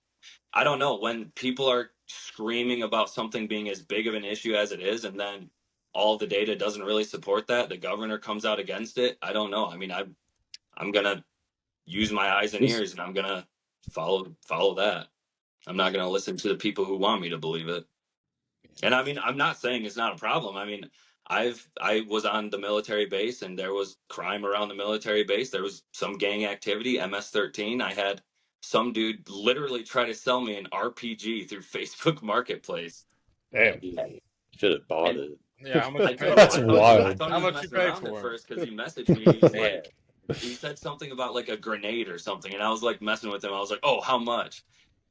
know, when people are screaming about something being as big of an issue as it is, and then all the data doesn't really support that, the governor comes out against it. I don't know. I mean, I'm gonna use my eyes and ears, and I'm gonna follow that. I'm not gonna listen to the people who want me to believe it. And I mean, I'm not saying it's not a problem. I mean, I was on the military base, and there was crime around the military base. There was some gang activity, MS-13. I had some dude literally try to sell me an RPG through Facebook Marketplace. Damn. Should have bought And- it. Yeah, how much I you thought- paid That's for it? wild. I thought How he was much you messing paid around at for it? first because he messaged me. He was Man. like, he said something about like a grenade or something, and I was like messing with him. I was like, "Oh, how much?"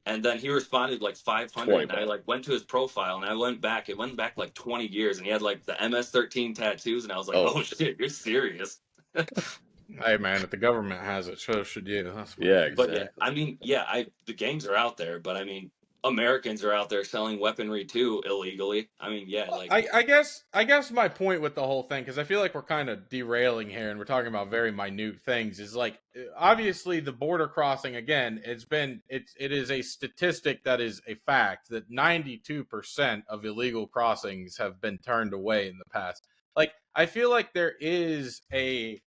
And then he responded like 500, and I like went to his profile, and I went back. It went back like 20 years, and he had like the MS-13 tattoos, and I was like, Oh. "Oh shit, you're serious." Hey man, if the government has it, so should you. That's what Yeah, it is. But exactly. yeah, I mean, yeah, the gangs are out there, but I mean, Americans are out there selling weaponry too illegally. I mean, yeah, like I guess my point with the whole thing, because I feel like we're kind of derailing here and we're talking about very minute things, is like obviously the border crossing again. It is a statistic that is a fact that 92% of illegal crossings have been turned away in the past. Like I feel like there is a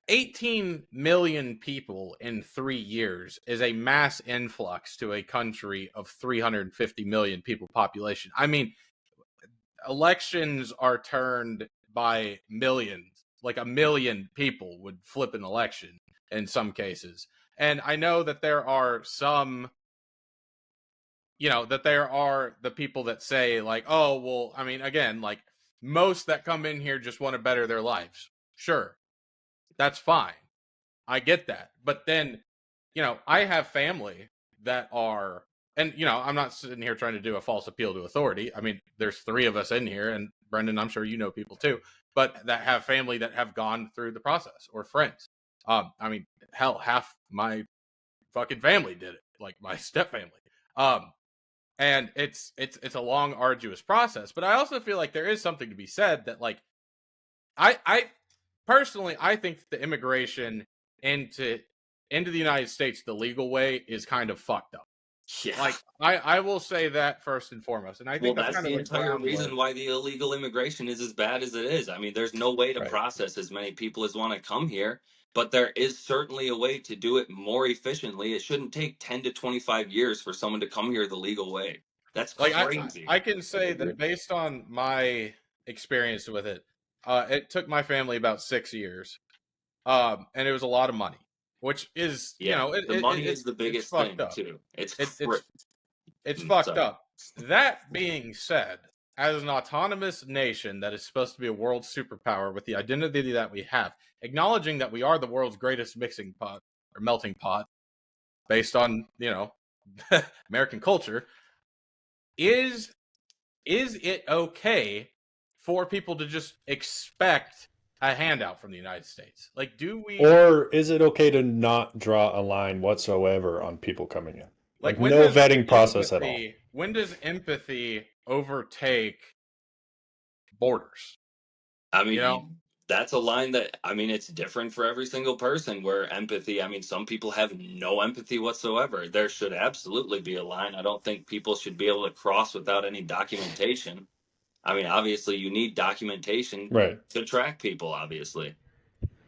18 million people in 3 years is a mass influx to a country of 350 million people population. I mean, elections are turned by millions. Like a million people would flip an election in some cases. And I know that there are some, that there are the people that say like, oh, well, I mean, again, like most that come in here just want to better their lives. Sure. That's fine. I get that. But then, I have family that are, and, I'm not sitting here trying to do a false appeal to authority. I mean, there's 3 of us in here, and Brendan, I'm sure you know people too, but that have family that have gone through the process or friends. I mean, hell, half my fucking family did it, like my step family. And it's a long, arduous process. But I also feel like there is something to be said that, like, I personally, I think the immigration into the United States the legal way is kind of fucked up. yeah. Like I will say that first and foremost, and I think Well, that's kind the of entire reason groundwork. why the illegal immigration is as bad as it is. I mean, there's no way to Right. process as many people as want to come here, but there is certainly a way to do it more efficiently. It shouldn't take 10 to 25 years for someone to come here the legal way. That's Like crazy. I can say that based on my experience with it, it took my family about 6 years, and it was a lot of money, which is Yeah, the money is the it's biggest fucked thing up. too. It's It's fucked sorry. up. That being said, as an autonomous nation that is supposed to be a world superpower with the identity that we have, acknowledging that we are the world's greatest mixing pot or melting pot based on, American culture, is it okay for people to just expect a handout from the United States? Like, do we, Or is it okay to not draw a line whatsoever on people coming in? Like when no does vetting process at all. when does empathy overtake borders? I You mean, know, that's a line that, I mean, it's different for every single person. Where empathy, I mean, some people have no empathy whatsoever. There should absolutely be a line. I don't think people should be able to cross without any documentation. I mean, obviously, you need documentation Right. to track people, obviously.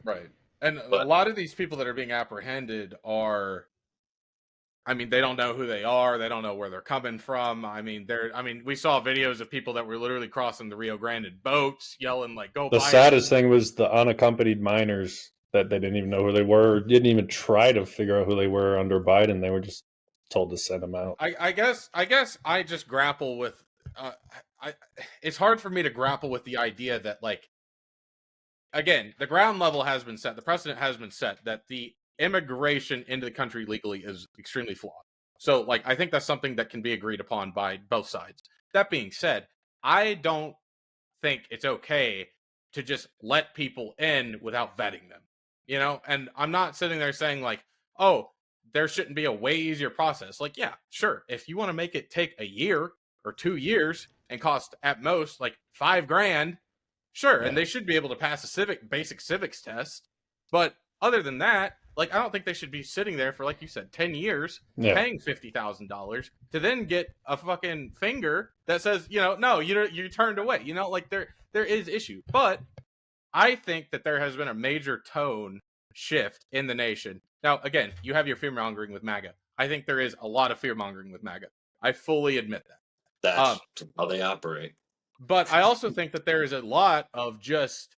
right? And a But lot of these people that are being apprehended are, I mean, they don't know who they are. They don't know where they're coming from. I mean, we saw videos of people that were literally crossing the Rio Grande in boats, yelling like, "Go The Biden!" saddest thing was the unaccompanied minors that they didn't even know who they were, or didn't even try to figure out who they were under Biden. They were just told to send them out. I guess I just grapple with. Uh, I It's hard for me to grapple with the idea that, like, again, the ground level has been set. The precedent has been set that the immigration into the country legally is extremely flawed. So, like, I think that's something that can be agreed upon by both sides. That being said, I don't think it's okay to just let people in without vetting them. And I'm not sitting there saying like, "Oh, there shouldn't be a way easier process." Like, yeah, sure. If you want to make it take a year or 2 years and cost at most like $5,000, sure, and Yeah. they should be able to pass a basic civics test. But other than that, like, I don't think they should be sitting there for, like you said, 10 years, Yeah. paying $50,000 to then get a fucking finger that says, no, you turned away. Like, there is issue, but I think that there has been a major tone shift in the nation. Now, again, you have your fear mongering with MAGA. I think there is a lot of fear mongering with MAGA. I fully admit that. that's how they operate. But I also think that there is a lot of just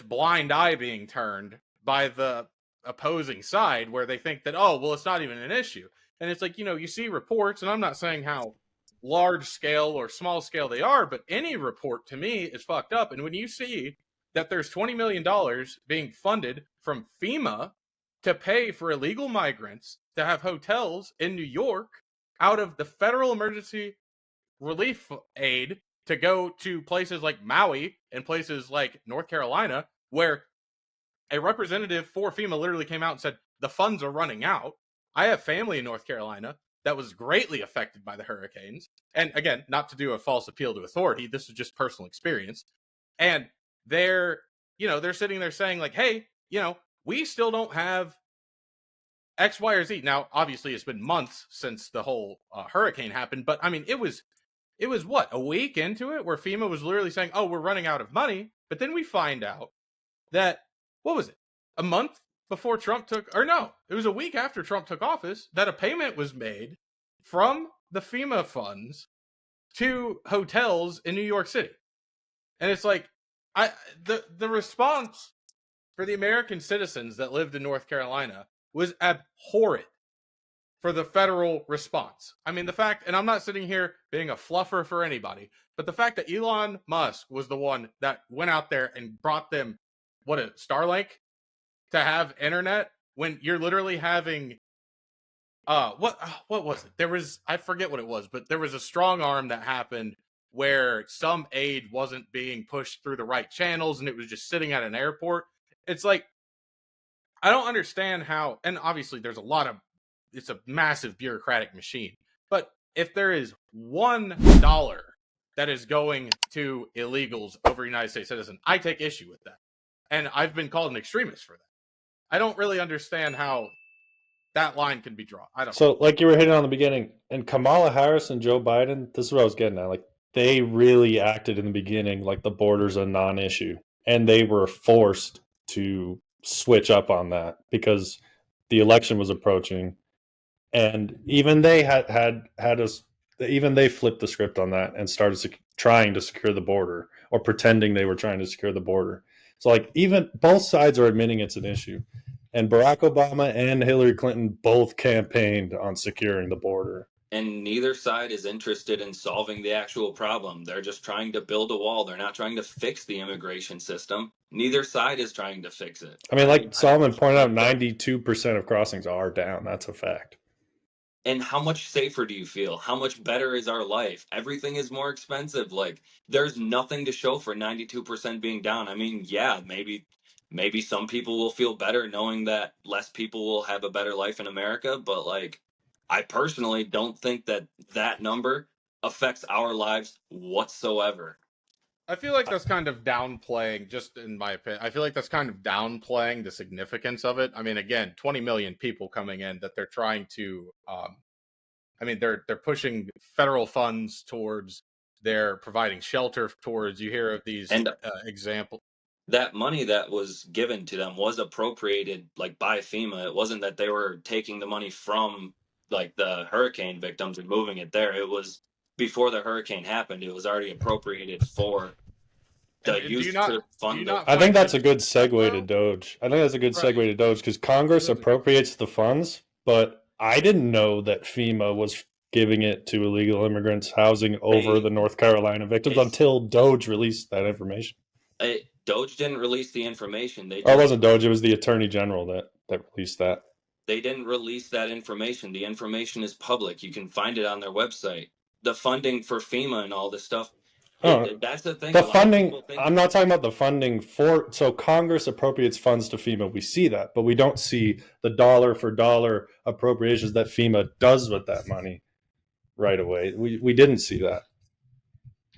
blind eye being turned by the opposing side, where they think that, oh, well, it's not even an issue. And it's like, you see reports, and I'm not saying how large scale or small scale they are, but any report to me is fucked up. And when you see that there's $20 million being funded from FEMA to pay for illegal migrants to have hotels in New York out of the federal emergency relief aid to go to places like Maui and places like North Carolina, where a representative for FEMA literally came out and said, the funds are running out. I have family in North Carolina that was greatly affected by the hurricanes. And again, not to do a false appeal to authority, this is just personal experience. And they're sitting there saying like, hey, we still don't have X, Y, or Z. Now, obviously, it's been months since the whole hurricane happened, but I mean, it was what, a week into it where FEMA was literally saying, oh, we're running out of money. But then we find out that, what was it? A month before Trump it was a week after Trump took office, that a payment was made from the FEMA funds to hotels in New York City. And it's like, the response for the American citizens that lived in North Carolina was abhorrent for the federal response. I mean, the fact, and I'm not sitting here being a fluffer for anybody, but the fact that Elon Musk was the one that went out there and brought them, Starlink, to have internet, when you're literally having, what was it? I forget what it was, but there was a strong arm that happened where some aid wasn't being pushed through the right channels and it was just sitting at an airport. It's like, I don't understand how, and obviously it's a massive bureaucratic machine. But if there is $1 that is going to illegals over United States citizens, I take issue with that. And I've been called an extremist for that. I don't really understand how that line can be drawn. I don't know. So, like you were hitting on the beginning, and Kamala Harris and Joe Biden, this is what I was getting at. Like, they really acted in the beginning like the border's a non-issue, and they were forced to switch up on that because the election was approaching, and even they even they flipped the script on that and started trying to secure the border, or pretending they were trying to secure the border. So, like, even both sides are admitting it's an issue. And Barack Obama and Hillary Clinton both campaigned on securing the border. And neither side is interested in solving the actual problem. They're just trying to build a wall. They're not trying to fix the immigration system. Neither side is trying to fix it. I mean, like Solomon pointed out, 92% of crossings are down. That's a fact. And how much safer do you feel? How much better is our life? Everything is more expensive. Like, there's nothing to show for 92% being down. I mean, yeah, maybe some people will feel better knowing that less people will have a better life in America, but like, I personally don't think that that number affects our lives whatsoever. I feel like that's kind of downplaying, just in my opinion. I feel like that's kind of downplaying the significance of it. I mean, again, 20 million people coming in that they're trying to. I mean, they're pushing federal funds towards. They're providing shelter towards. You hear of these And examples. that money that was given to them was appropriated like by FEMA. It wasn't that they were taking the money from like the hurricane victims and moving it there. It was before the hurricane happened. It was already appropriated for And the use to do you fund the. not I think find that's a it good segue to though? Doge. I think that's a good Right. segue to Doge because Congress That's a good appropriates the funds, but I didn't know that FEMA was giving it to illegal immigrants housing over the North Carolina victims It's until Doge released that information. Doge didn't release the information. Or it wasn't Doge, it was the Attorney General that released that. They didn't release that information. The information is public. You can find it on their website. The funding for FEMA and all this stuff. Oh, That's the thing. the A lot of funding, people think I'm not talking about the funding for, so Congress appropriates funds to FEMA. We see that, but we don't see the dollar for dollar appropriations that FEMA does with that money right away. We didn't see that.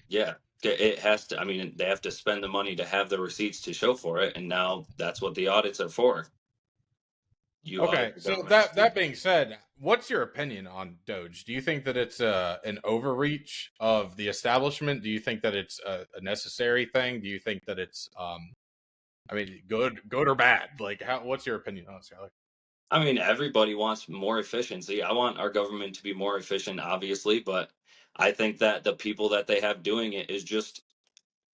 yeah, it has to. I mean, they have to spend the money to have the receipts to show for it, and now that's what the audits are for. You Okay, audit the so government. that being said, what's your opinion on Doge? Do you think that it's an overreach of the establishment? Do you think that it's a necessary thing? Do you think that it's I mean, good or bad? Like, what's your opinion on it, Skyler? I mean, everybody wants more efficiency. I want our government to be more efficient, obviously, but I think that the people that they have doing it is just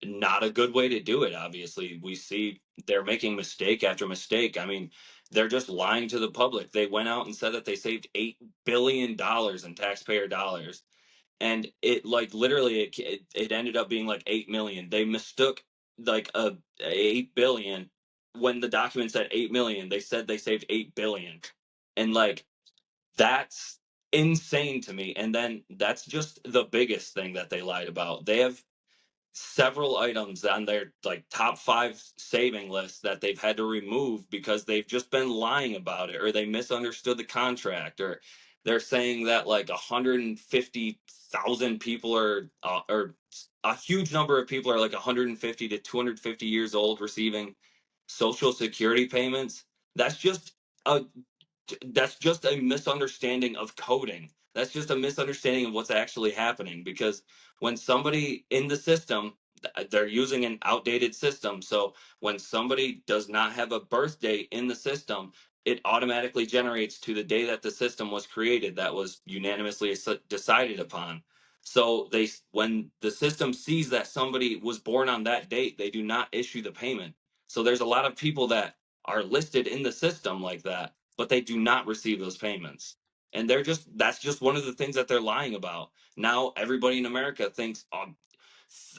not a good way to do it. Obviously, we see they're making mistake after mistake. I mean, they're just lying to the public. They went out and said that they saved $8 billion in taxpayer dollars, and it like literally it ended up being like 8 million. They mistook like a 8 billion when the document said 8 million. They said they saved 8 billion, and like that's insane to me. And then that's just the biggest thing that they lied about. They have several items on their like top 5 saving list that they've had to remove because they've just been lying about it, or they misunderstood the contract, or they're saying that like 150,000 people are or a huge number of people are like 150 to 250 years old receiving social security payments. That's just a that's just a misunderstanding of coding. That's just a misunderstanding of what's actually happening, because when somebody in the system, they're using an outdated system. So when somebody does not have a birth date in the system, it automatically generates to the day that the system was created, that was unanimously decided upon. So when the system sees that somebody was born on that date, they do not issue the payment. So there's a lot of people that are listed in the system like that, but they do not receive those payments. And that's just one of the things that they're lying about. Now everybody in America thinks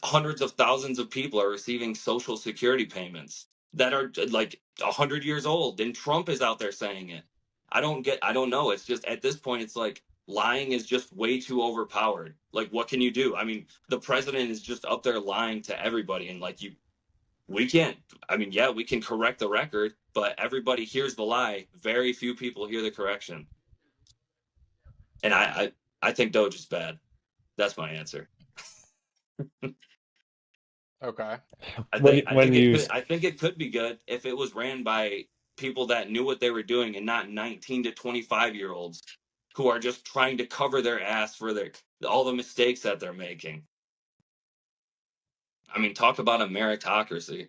hundreds of thousands of people are receiving social security payments that are like 100 years old, and Trump is out there saying it. I don't know. It's just at this point, it's like lying is just way too overpowered. Like, what can you do? I mean, the president is just up there lying to everybody, and like we can't. I mean, yeah, we can correct the record, but everybody hears the lie. Very few people hear the correction. And I think Doge is bad. That's my answer. Okay. I think it could be good if it was ran by people that knew what they were doing, and not 19 to 25-year-olds who are just trying to cover their ass for all the mistakes that they're making. I mean, talk about a meritocracy.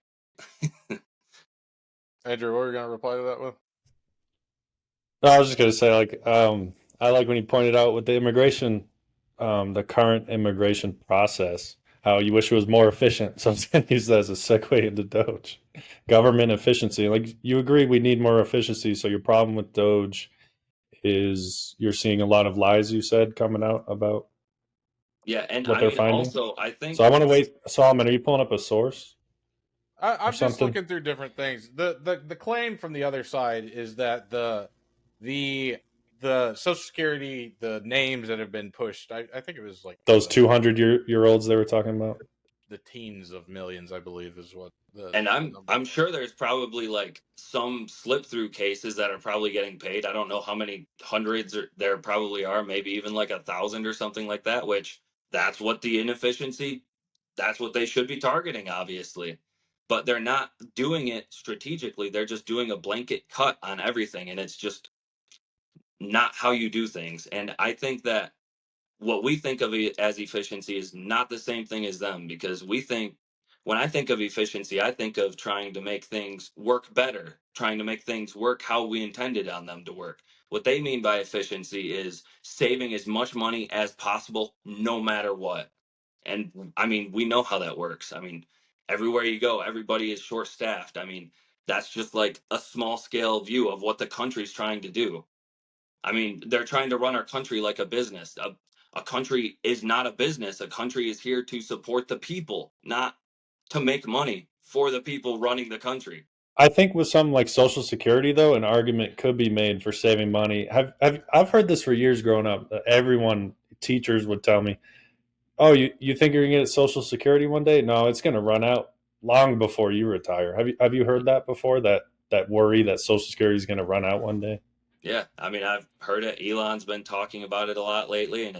Andrew, what were you gonna reply to that with? No, I was just gonna say, like, I like when you pointed out with the immigration, the current immigration process, how you wish it was more efficient. So I'm just gonna use that as a segue into Doge. Government efficiency. Like, you agree we need more efficiency. So your problem with Doge is you're seeing a lot of lies, you said, coming out about Yeah, and what I they're mean, finding. also, I So think I want to wait. Solomon, are you pulling up a source or I'm just something? looking through different things. The claim from the other side is that the the Social Security, the names that have been pushed, I think it was like Those 200-year-olds they were talking about. the teens of millions, I believe, is what And the number I'm was. sure there's probably like some slip through cases that are probably getting paid. I don't know how many hundreds there probably are, maybe even like 1,000 or something like that, which that's what the inefficiency, that's what they should be targeting, obviously. But they're not doing it strategically. They're just doing a blanket cut on everything. And it's just not how you do things. And I think that what we think of it as efficiency is not the same thing as them, because we think, when I think of efficiency, I think of trying to make things work better, trying to make things work how we intended on them to work. What they mean by efficiency is saving as much money as possible no matter what. And I mean, we know how that works. I mean, everywhere you go, everybody is short staffed. I mean, that's just like a small scale view of what the country's trying to do. I mean, they're trying to run our country like a business. A country is not a business. A country is here to support the people, not to make money for the people running the country. I think with something like Social Security, though, an argument could be made for saving money. I've heard this for years growing up. Everyone, teachers would tell me, "Oh, you think you're gonna get Social Security one day? No, it's gonna run out long before you retire." Have you heard that before? That worry that Social Security is gonna run out one day. Yeah, I mean, I've heard it. Elon's been talking about it a lot lately, and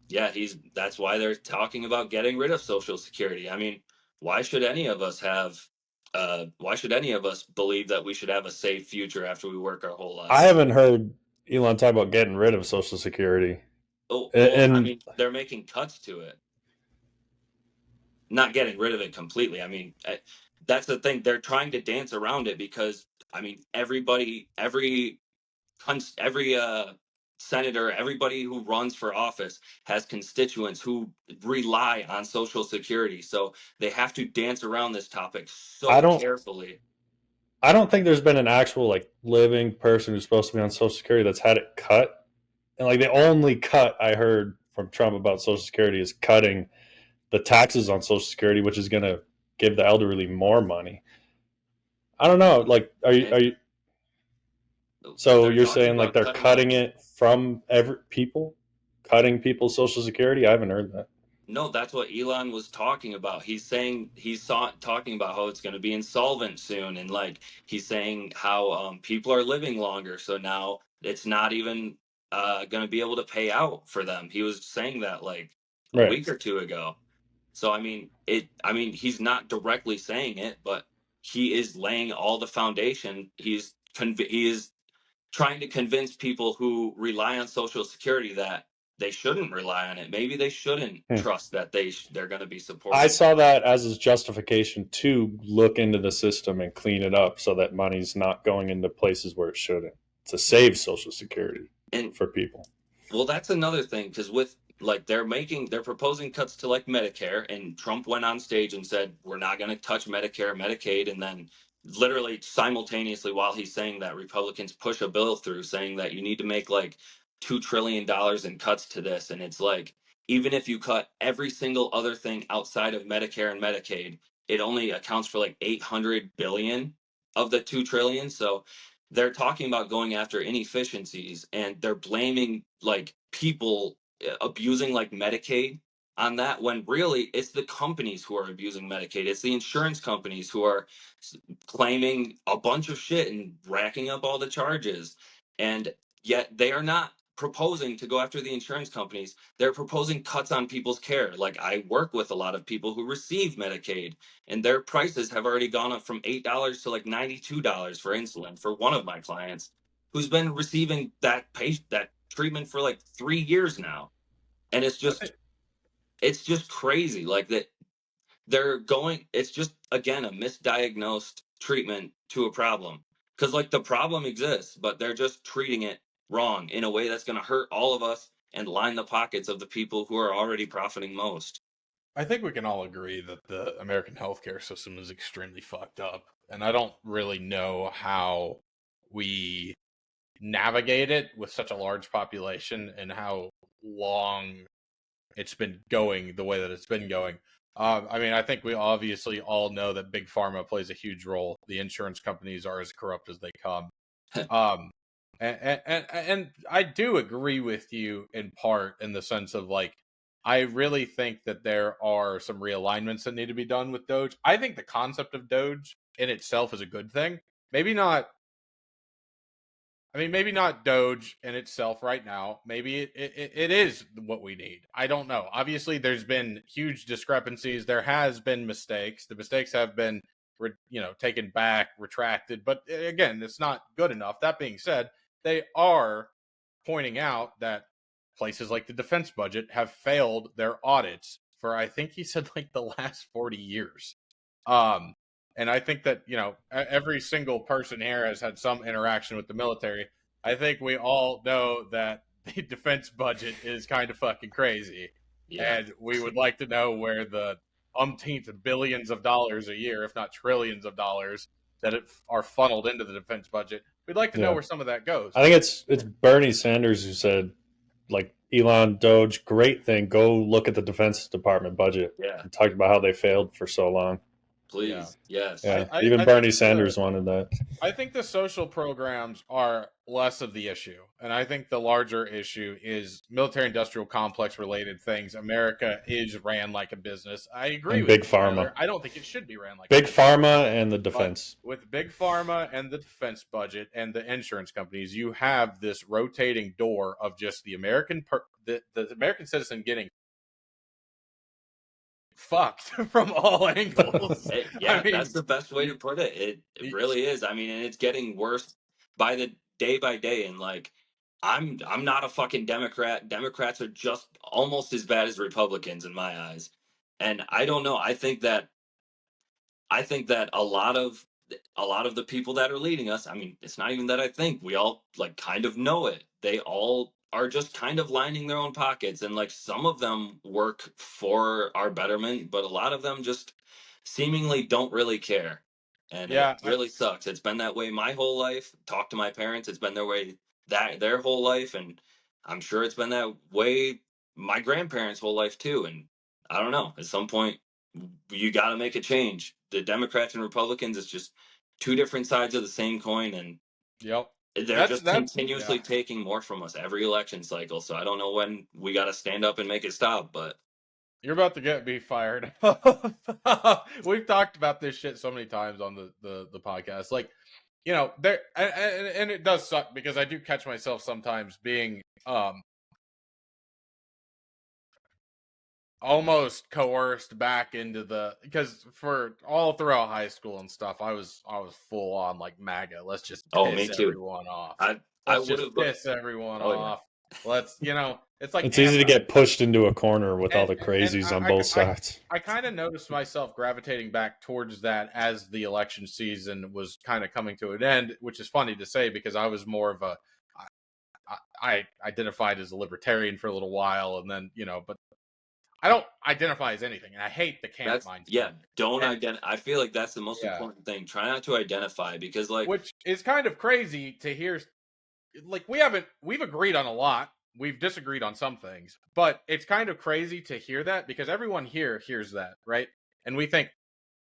yeah, that's why they're talking about getting rid of Social Security. I mean, why should any of us why should any of us believe that we should have a safe future after we work our whole I lives? haven't heard Elon talk about getting rid of Social Security, Oh, well, I and mean, they're making cuts to it, not getting rid of it completely. I mean, that's the thing. They're trying to dance around it because, I mean, every senator, everybody who runs for office has constituents who rely on Social Security. So they have to dance around this topic I so don't carefully. I don't think there's been an actual like living person who's supposed to be on Social Security that's had it cut. And like the only cut I heard from Trump about Social Security is cutting the taxes on Social Security, which is going to give the elderly more money. I don't know. Like, are And you? So they're you're talking saying like about they're cutting the cutting it from every people, cutting people's Social Security? I haven't heard that. No, that's what Elon was talking about. He's saying talking about how it's going to be insolvent soon, and like he's saying how people are living longer, so now it's not even going to be able to pay out for them. He was saying that like a Right. week or two ago. So I mean, he's not directly saying it, but he is laying all the foundation. He is trying to convince people who rely on Social Security that they shouldn't rely on it. Maybe they shouldn't Hmm. trust that they're going to be I supported. saw that as his justification to look into the system and clean it up so that money's not going into places where it shouldn't, to save Social Security And for people. well, that's another thing, because with like they're proposing cuts to like Medicare, and Trump went on stage and said we're not going to touch Medicare, Medicaid, and then literally simultaneously while he's saying that, Republicans push a bill through saying that you need to make like $2 trillion in cuts to this, and it's like even if you cut every single other thing outside of Medicare and Medicaid, it only accounts for like 800 billion of the 2 trillion. So they're talking about going after inefficiencies, and they're blaming like people abusing like Medicaid on that, when really it's the companies who are abusing Medicaid. It's the insurance companies who are claiming a bunch of shit and racking up all the charges. And yet they are not proposing to go after the insurance companies. They're proposing cuts on people's care. Like, I work with a lot of people who receive Medicaid, and their prices have already gone up from $8 to like $92 for insulin for one of my clients who's been receiving that treatment for like 3 years now. And I think it's just crazy. Like that it's just again a misdiagnosed treatment to a problem. Because like the problem exists, but they're just treating it wrong in a way that's going to hurt all of us and line the pockets of the people who are already profiting most. I think we can all agree that the American healthcare system is extremely fucked up, and I don't really know how we navigate it with such a large population and how long it's been going the way that it's been going. I mean, I think we obviously all know that big pharma plays a huge role. The insurance companies are as corrupt as they come. Um, And I do agree with you in part, in the sense of, like, I really think that there are some realignments that need to be done with Doge. I think the concept of Doge in itself is a good thing. Maybe not. I mean, maybe not Doge in itself right now. Maybe it is what we need. I don't know. Obviously, there's been huge discrepancies. There has been mistakes. The mistakes have been, taken back, retracted. But again, it's not good enough. That being said, they are pointing out that places like the defense budget have failed their audits for, I think he said, like, the last 40 years. Um, and I think that, every single person here has had some interaction with the military. I think we all know that the defense budget is kind of fucking crazy. Yeah. And we would like to know where the umpteenth billions of dollars a year, if not trillions of dollars, that are funneled into the defense budget. We'd like to know where some of that goes. I think it's Bernie Sanders who said, like, Elon, Doge, great thing. Go look at the Defense Department budget. Yeah. And talked about how they failed for so long. Please. Yes. Yeah. I Even think Bernie Sanders wanted that. I think the social programs are less of the issue. And I think the larger issue is military industrial complex related things. America is ran like a business. I agree And with Big you, Pharma. Skyler. I don't think it should be ran like Big a business. Pharma and the defense. But with Big Pharma and the defense budget and the insurance companies, you have this rotating door of just the American the American citizen getting fucked from all angles. Yeah, that's the best way to put it. It really is. I mean, and it's getting worse by the day by day. And, like, I'm not a fucking Democrat. Democrats are just almost as bad as Republicans in my eyes. And I don't know. I think that a lot of the people that are leading us, I mean, it's not even that I think, we all, like, kind of know it. They all are just kind of lining their own pockets, and, like, some of them work for our betterment, but a lot of them just seemingly don't really care. And Yeah, it really sucks. It's been that way my whole life. Talk to my parents, it's been their whole life, and I'm sure it's been that way my grandparents' whole life too. And I don't know, at some point you got to make a change. The Democrats and Republicans, it's just two different sides of the same coin, and yep. they're just continuously taking more from us every election cycle. So I don't know when we got to stand up and make it stop, but you're about to get me fired. We've talked about this shit so many times on the podcast. Like, there, and it does suck, because I do catch myself sometimes being almost coerced back into because for all throughout high school and stuff, I was full on, like, MAGA. Let's just piss everyone off. Let's just piss everyone off. Let's, it's like, it's easy to get pushed into a corner with all the crazies on both sides. I kind of noticed myself gravitating back towards that as the election season was kind of coming to an end, which is funny to say, because I was more of I identified as a libertarian for a little while, and then, but I don't identify as anything, and I hate the camp mindset. Yeah, don't identify. I feel like that's the most important thing. Try not to identify, because, like, which is kind of crazy to hear. Like, we've agreed on a lot. We've disagreed on some things, but it's kind of crazy to hear that, because everyone here hears that, right? And we think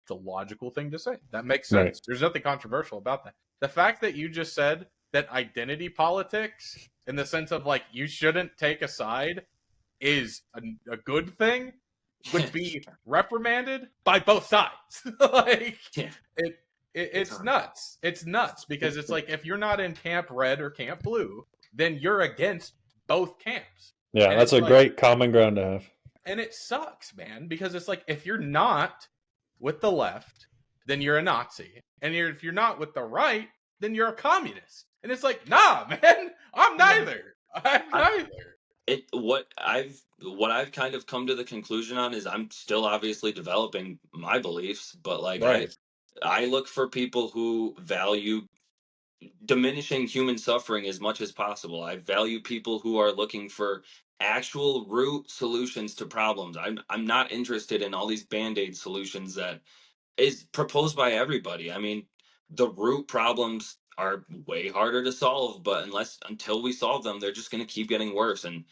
it's a logical thing to say. That makes sense. Right. There's nothing controversial about that. The fact that you just said that identity politics, in the sense of, like, you shouldn't take a side, is a good thing, would be reprimanded by both sides. Like, it's nuts. It's nuts, because it's like, if you're not in camp red or camp blue, then you're against both camps. Yeah, and that's a great common ground to have. And it sucks, man, because it's like, if you're not with the left, then you're a Nazi. And if you're not with the right, then you're a communist. And it's like, nah, man, I'm neither. I'm neither. What I've kind of come to the conclusion on is, I'm still obviously developing my beliefs, but, like, right. I look for people who value diminishing human suffering as much as possible. I value people who are looking for actual root solutions to problems. I'm not interested in all these band-aid solutions that is proposed by everybody. I mean, the root problems are way harder to solve, but until we solve them, they're just going to keep getting worse, and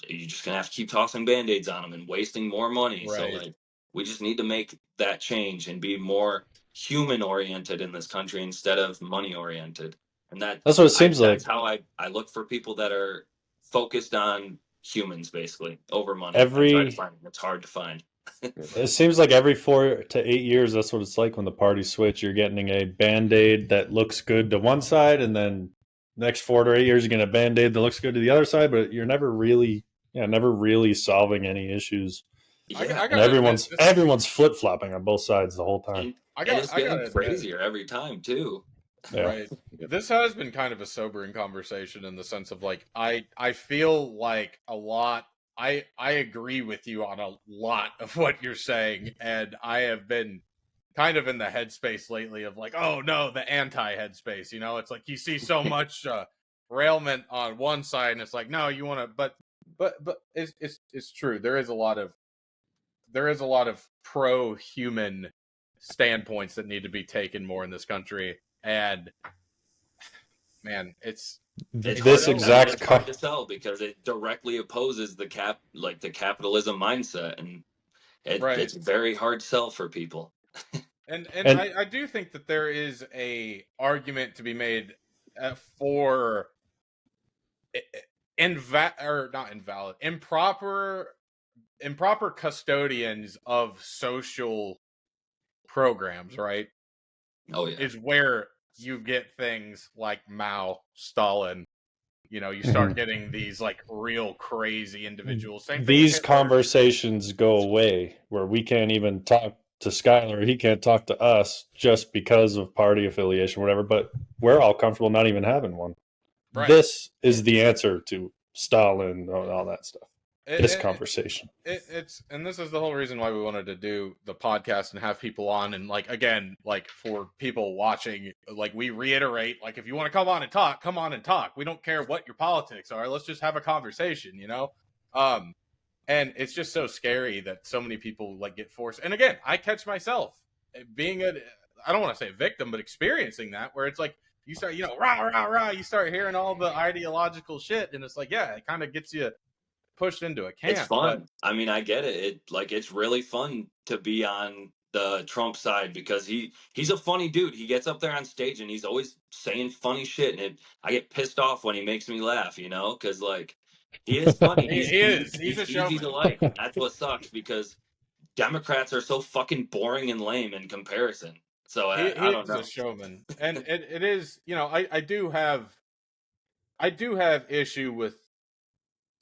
you're just going to have to keep tossing band-aids on them and wasting more money. Right. So, like, we just need to make that change and be more human oriented in this country instead of money oriented. And that That's what it seems like. that's how I look for people that are focused on humans, basically, over money. I try to Every find them. It's hard to find. It seems like every 4 to 8 years, that's what it's like when the parties switch. You're getting a band-aid that looks good to one side, and then next 4 to 8 years, you're getting a band-aid that looks good to the other side. But you're never really, never really solving any issues, Yeah, I and gotta admit, this is everyone's flip-flopping on both sides the whole time. and it's I getting gotta admit, crazier every time too. Yeah, right. Yep. This has been kind of a sobering conversation in the sense of like I feel like a lot I agree with you on a lot of what you're saying, and I have been kind of in the headspace lately of like, oh no, the anti headspace, you know? It's like you see so much railment on one side and it's like, no, you want to but it's true. There is a lot of pro human standpoints that need to be taken more in this country, and man, it's It's hard hard this to to, sell. I mean, exact it's hard to sell because it directly opposes the capitalism mindset, and Right. it's very hard sell for people. And and I do think that there is a argument to be made for or not invalid, improper custodians of social programs, right? Oh yeah, Is where you get things like Mao, Stalin. You know, you start Mhm. getting these like real crazy individuals. Same thing with These Hitler. conversations go away where we can't even talk to Skyler. He can't talk to us just because of party affiliation, or whatever. But we're all comfortable not even having one. Right. This is the answer to Stalin and all that stuff. It, This it, conversation. it's and this is the whole reason why we wanted to do the podcast and have people on, and like again, like for people watching, like we reiterate, like if you want to come on and talk, come on and talk. We don't care what your politics are. Let's just have a conversation, you know? And it's just so scary that so many people like get forced. And again, I catch myself being I don't want to say a victim, but experiencing that where it's like you start, you know, rah rah rah, you start hearing all the ideological shit, and it's like, yeah, it kind of gets you pushed into a it's camp. But fun. I mean, I get it. It's really fun to be on the Trump side because he's a funny dude. He gets up there on stage and he's always saying funny shit, and I get pissed off when he makes me laugh, because like he is funny. he's He's a easy to showman. like. That's what sucks because Democrats are so fucking boring and lame in comparison. So He I don't is a know. showman, and it is, you know, I do have issue with,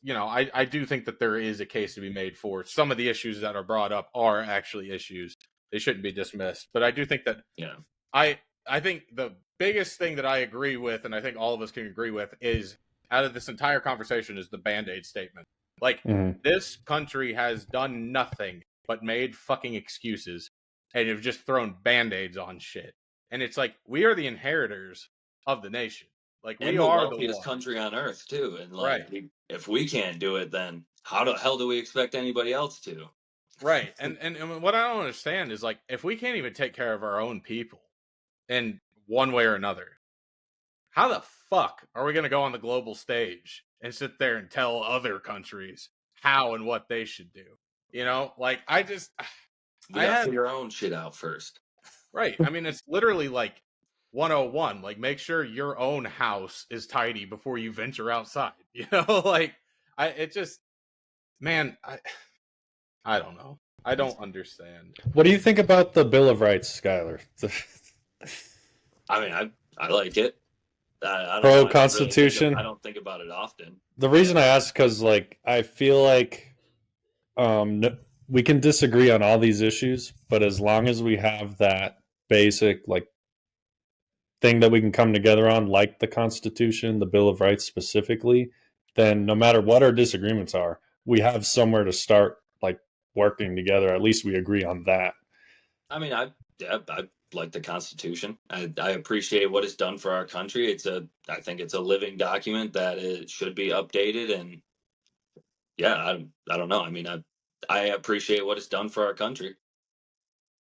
you know, I do think that there is a case to be made for some of the issues that are brought up are actually issues. They shouldn't be dismissed. But I do think that Yeah. I I think the biggest thing that I agree with, and I think all of us can agree with, is out of this entire conversation is the Band-Aid statement. Like, Mhm. this country has done nothing but made fucking excuses and have just thrown Band-Aids on shit. And it's like, we are the inheritors of the nation. Like, we And the are the wealthiest ones. country on earth too. And like, Right. if we can't do it, then how the hell do we expect anybody else to? Right. And what I don't understand is like, if we can't even take care of our own people in one way or another, how the fuck are we going to go on the global stage and sit there and tell other countries how and what they should do? You know, like We I got to had, figure our own shit out first. right. I mean, it's literally like 101. Like, make sure your own house is tidy before you venture outside. You know, like, it just, man, I don't know. I don't understand. What do you think about the Bill of Rights, Skyler? I mean, I like it. I don't know. Pro Constitution. I don't think about it often. The reason I ask because, like, I feel like we can disagree on all these issues, but as long as we have that basic like thing that we can come together on, like the Constitution, the Bill of Rights specifically, then no matter what our disagreements are, we have somewhere to start like working together. At least we agree on that. I mean, I like the Constitution. I appreciate what it's done for our country. I think it's a living document that it should be updated. And yeah, I don't know. I mean, I appreciate what it's done for our country.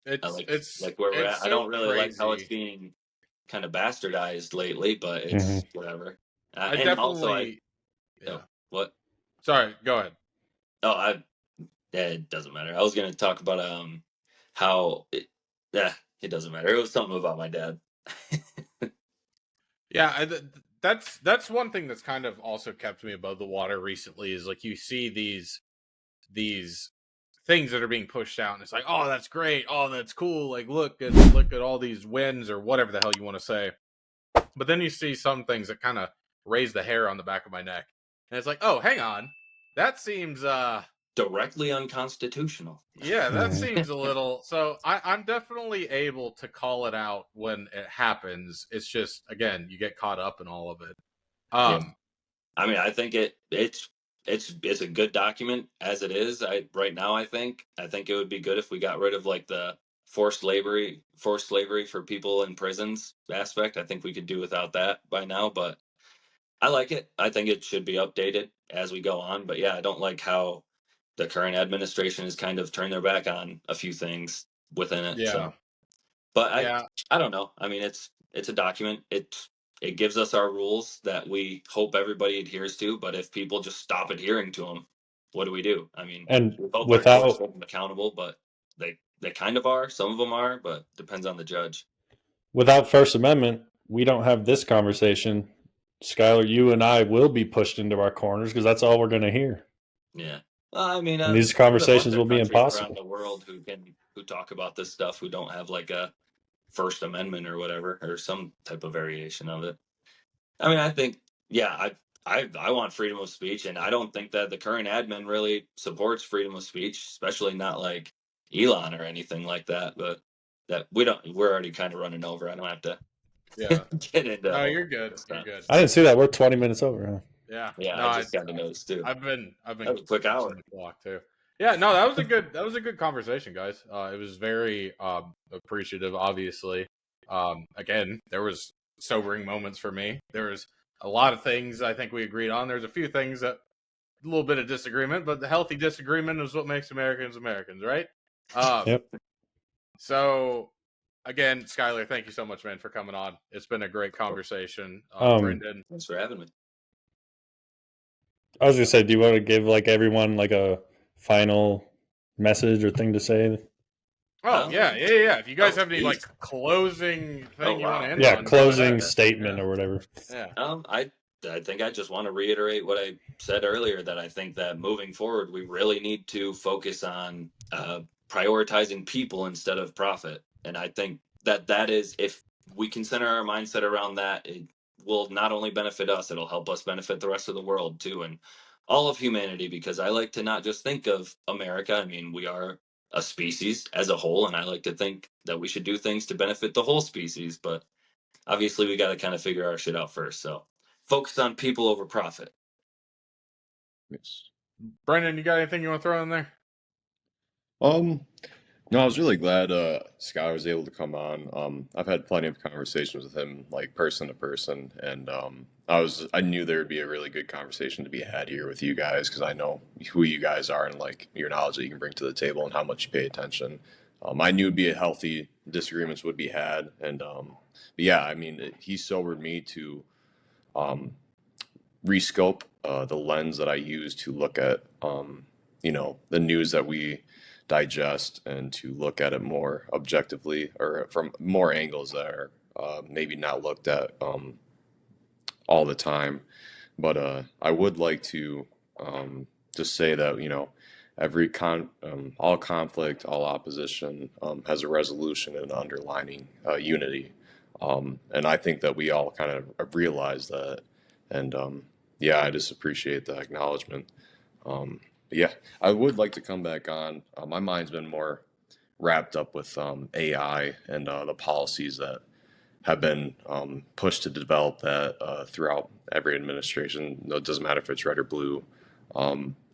I like where we're it's at. I so don't really like how it's crazy. being kind of bastardized lately, but Mm-hmm. it's whatever. I And also, definitely, yeah. oh, what? Sorry, go ahead. Oh, it doesn't matter. I was gonna talk about how it doesn't matter. It was something about my dad. Yeah, that's one thing that's kind of also kept me above the water recently is like you see these things that are being pushed out and it's like, oh, that's great, oh, that's cool, like look at all these wins or whatever the hell you want to say. But then you see some things that kind of raise the hair on the back of my neck. And it's like, oh, hang on. That seems Directly unconstitutional. yeah, that Mhm. seems a little. So I'm definitely able to call it out when it happens. It's just again, you get caught up in all of it. Yeah. Um, I mean, I think it's a good document as it is. Right now I think it would be good if we got rid of like the forced slavery for people in prisons aspect. I think we could do without that by now, but I like it. I think it should be updated as we go on. But yeah, I don't like how the current administration has kind of turned their back on a few things within it. yeah, So, but yeah, I don't know. I mean, it's a document. It gives us our rules that we hope everybody adheres to. But if people just stop adhering to them, what do we do? I mean, And we hope our courts without hold them accountable, but they kind of are. Some of them are, but depends on the judge. First Amendment, we don't have this conversation. Skyler, you and I will be pushed into our corners because that's all we're going to hear. Yeah. Well, I mean, And these there's a bunch conversations of will be countries around impossible. the world who talk about this stuff who don't have like a First Amendment or whatever or some type of variation of it. I mean, I think yeah, I want freedom of speech, and I don't think that the current admin really supports freedom of speech, especially not like Elon or anything like that. But that we're already kind of running over. I don't have to yeah. get into No, all you're good. this You're stuff. good. I didn't see that. We're 20 minutes over. Huh? Yeah. Yeah, No, I just got to notice too. I've That been was a quick watching hour. the clock too. Yeah, no, that was a good conversation, guys. It was very appreciative. Obviously, again, there was sobering moments for me. There was a lot of things I think we agreed on. There's a few things that a little bit of disagreement, but the healthy disagreement is what makes Americans Americans, right? Yep. So again, Skyler, thank you so much, man, for coming on. It's been a great conversation. Brendan, Thanks for having me. I was gonna say, do you want to give like everyone like a final message or thing to say? oh yeah. If you guys have any like geez. closing Oh, thing you want wow. to end Yeah, on, go closing ahead. statement Yeah, or whatever. yeah, I think I just want to reiterate what I said earlier, that I think that moving forward, we really need to focus on prioritizing people instead of profit. And I think that is, if we can center our mindset around that, it will not only benefit us, it'll help us benefit the rest of the world too, and all of humanity. Because I like to not just think of America. I mean, we are a species as a whole, and I like to think that we should do things to benefit the whole species. But obviously we got to kind of figure our shit out first. So focus on people over profit. Yes. Brendan, you got anything you want to throw in there? Um, no, I was really glad Sky was able to come on. I've had plenty of conversations with him, like person to person, and I knew there would be a really good conversation to be had here with you guys because I know who you guys are and like your knowledge that you can bring to the table and how much you pay attention. I knew it'd be a healthy disagreements would be had, and but yeah, I mean, he sobered me to um, rescope the lens that I use to look at the news that we digest and to look at it more objectively or from more angles that are maybe not looked at all the time. But I would like to just say that all conflict, all opposition has a resolution and underlining unity, and I think that we all kind of realize that, and yeah, I just appreciate the acknowledgement. Yeah, I would like to come back on. My mind's been more wrapped up with AI and the policies that have been pushed to develop that throughout every administration. It doesn't matter if it's red or blue.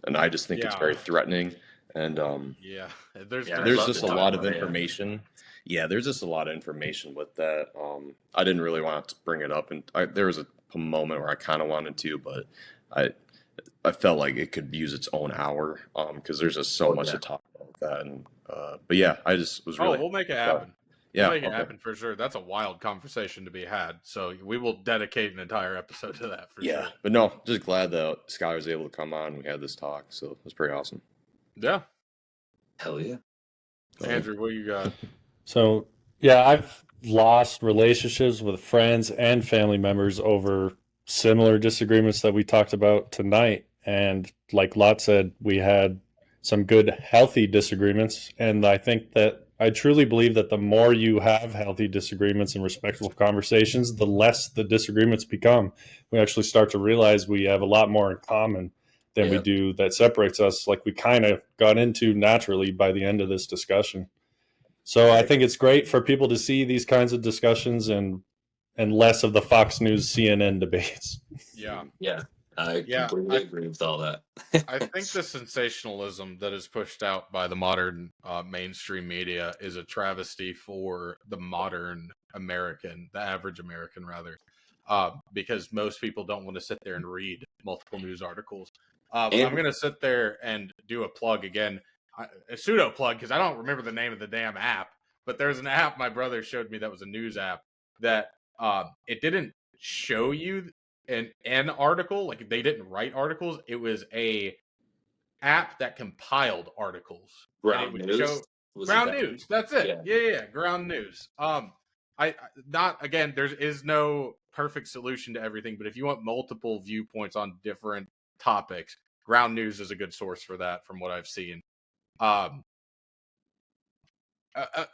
And I just think it's Yeah, very threatening. And yeah. There's Yeah, I'd there's love there's to just a talk lot one. of about AI. information. Yeah, there's just a lot of information with that. I didn't really want to bring it up, and there was a moment where I kind of wanted to, but I I felt like it could use its own hour because there's just so Oh much yeah. to talk about with that. And but yeah, I just was Oh, really we'll make it so happen. We'll yeah, make it okay. happen for sure. That's a wild conversation to be had. So we will dedicate an entire episode to that for Yeah, sure. but no, just glad that Sky was able to come on. We had this talk, so it was pretty awesome. Yeah, Hell yeah. Oh, yeah. Andrew, what you got? So yeah, I've lost relationships with friends and family members over similar disagreements that we talked about tonight. And like Lot said, we had some good, healthy disagreements. And I truly believe that the more you have healthy disagreements and respectful conversations, the less the disagreements become. We actually start to realize we have a lot more in common than we Yeah. do that separates us, like we kind of got into naturally by the end of this discussion. So I think it's great for people to see these kinds of discussions and less of the Fox News CNN debates. Yeah. Yeah. I Yeah. completely agree with all that. I think the sensationalism that is pushed out by the modern mainstream media is a travesty for the modern American, the average American, rather, because most people don't want to sit there and read multiple news articles. I'm And going to sit there and do a plug again, a pseudo plug, because I don't remember the name of the damn app, but there's an app my brother showed me that was a news app that it didn't show you an article, like they didn't write articles. It was a app that compiled articles, and it Ground would News, show was it ground that? news. That's it. Yeah. Yeah, ground news. I not again. There is no perfect solution to everything, but if you want multiple viewpoints on different topics, ground news is a good source for that, from what I've seen. Um, uh, uh,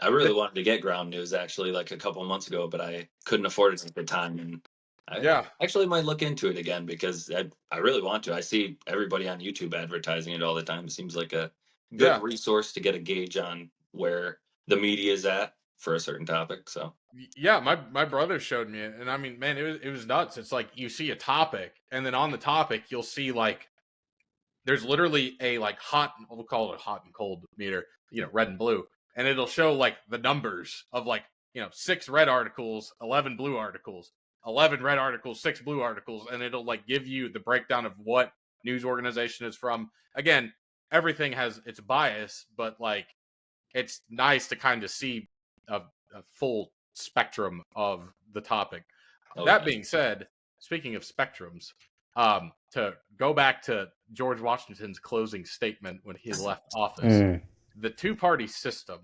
I really the, wanted to get Ground News actually like a couple months ago, but I couldn't afford it at the time. And I yeah, actually might look into it again because I really want to. I see everybody on YouTube advertising it all the time. It seems like a good yeah. resource to get a gauge on where the media is at for a certain topic. So Yeah, my brother showed me it, and I mean, man, it was nuts. It's like you see a topic, and then on the topic, you'll see like there's literally a like hot, we'll call it a hot and cold meter, red and blue, and it'll show like the numbers of like 6 red articles, 11 blue articles, 11 red articles, 6 blue articles, and it'll like give you the breakdown of what news organization is from. Again, everything has its bias, but like it's nice to kind of see a full spectrum of the topic. oh That yeah. being said, speaking of spectrums, to go back to George Washington's closing statement when he left office, the two-party system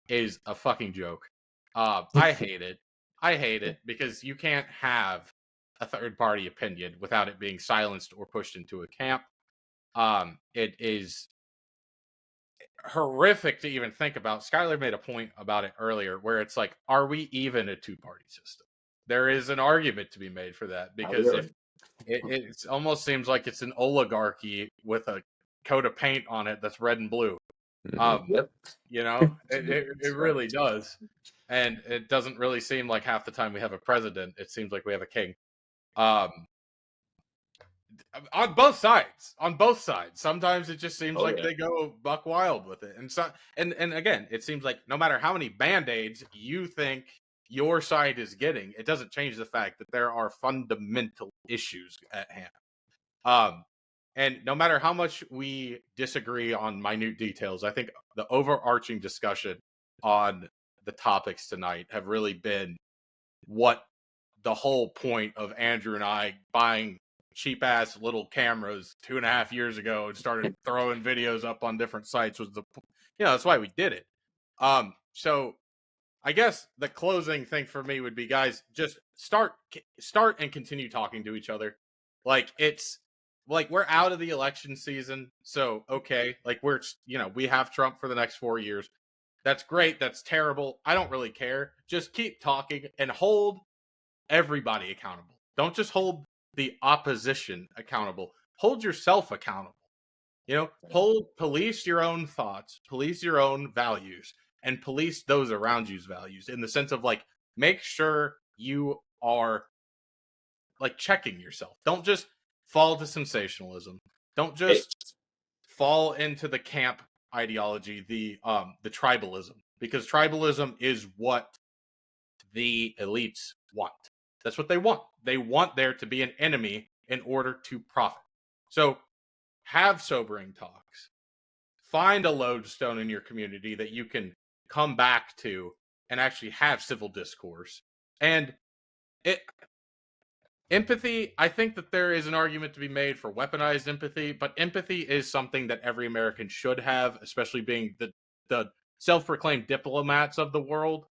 is a fucking joke. I hate it. I hate it because you can't have a third-party opinion without it being silenced or pushed into a camp. It is horrific to even think about. Skyler made a point about it earlier where it's like, are we even a two-party system? There is an argument to be made for that, because if it almost seems like it's an oligarchy with a coat of paint on it that's red and blue. Yep. It really does. And it doesn't really seem like half the time we have a president, it seems like we have a king. Um, on both sides. Sometimes it just seems Oh like yeah. they go buck wild with it. And again, it seems like no matter how many band-aids you think your side is getting, it doesn't change the fact that there are fundamental issues at hand. And no matter how much we disagree on minute details, I think the overarching discussion on the topics tonight have really been what the whole point of Andrew and I buying cheap ass little cameras 2.5 years ago and started throwing videos up on different sites was that's why we did it. So I guess the closing thing for me would be, guys, just start and continue talking to each other. Like, it's like we're out of the election season, so okay, like we have Trump for the next 4 years. That's great. That's terrible. I don't really care. Just keep talking and hold everybody accountable. Don't just hold the opposition accountable. Hold yourself accountable. Police your own thoughts, police your own values, and police those around you's values, in the sense of like, make sure you are like checking yourself. Don't just fall to sensationalism. Don't Hey, just fall into the camp ideology, the tribalism, because tribalism is what the elites want. That's what they want. They want there to be an enemy in order to profit. So have sobering talks. Find a lodestone in your community that you can come back to and actually have civil discourse. And empathy, I think that there is an argument to be made for weaponized empathy, but empathy is something that every American should have, especially being the self-proclaimed diplomats of the world.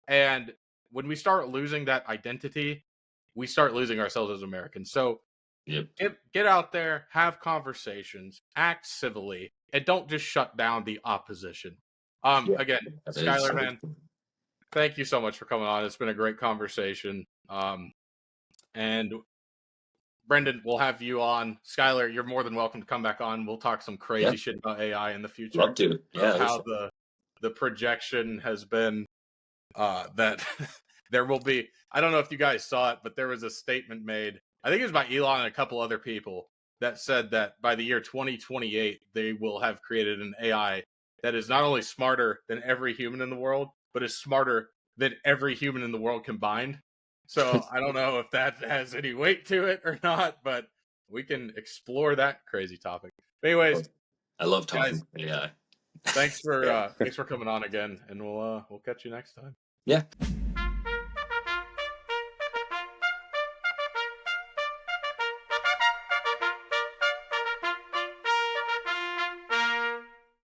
And when we start losing that identity, we start losing ourselves as Americans. So Yep. get out there, have conversations, act civilly, and don't just shut down the opposition. Yeah. Again, That is Skylar, so man, thank you so much for coming on. It's been a great conversation. And Brendan, we'll have you on. Skylar, you're more than welcome to come back on. We'll talk some crazy Yeah. shit about AI in the future. Love to. Yeah. How the projection has been that there will be. I don't know if you guys saw it, but there was a statement made. I think it was by Elon and a couple other people that said that by the year 2028, they will have created an AI that is not only smarter than every human in the world, but is smarter than every human in the world combined. So I don't know if that has any weight to it or not, but we can explore that crazy topic. But anyways, I love guys, talking AI. thanks Yeah. for coming on again, and we'll catch you next time. Yeah.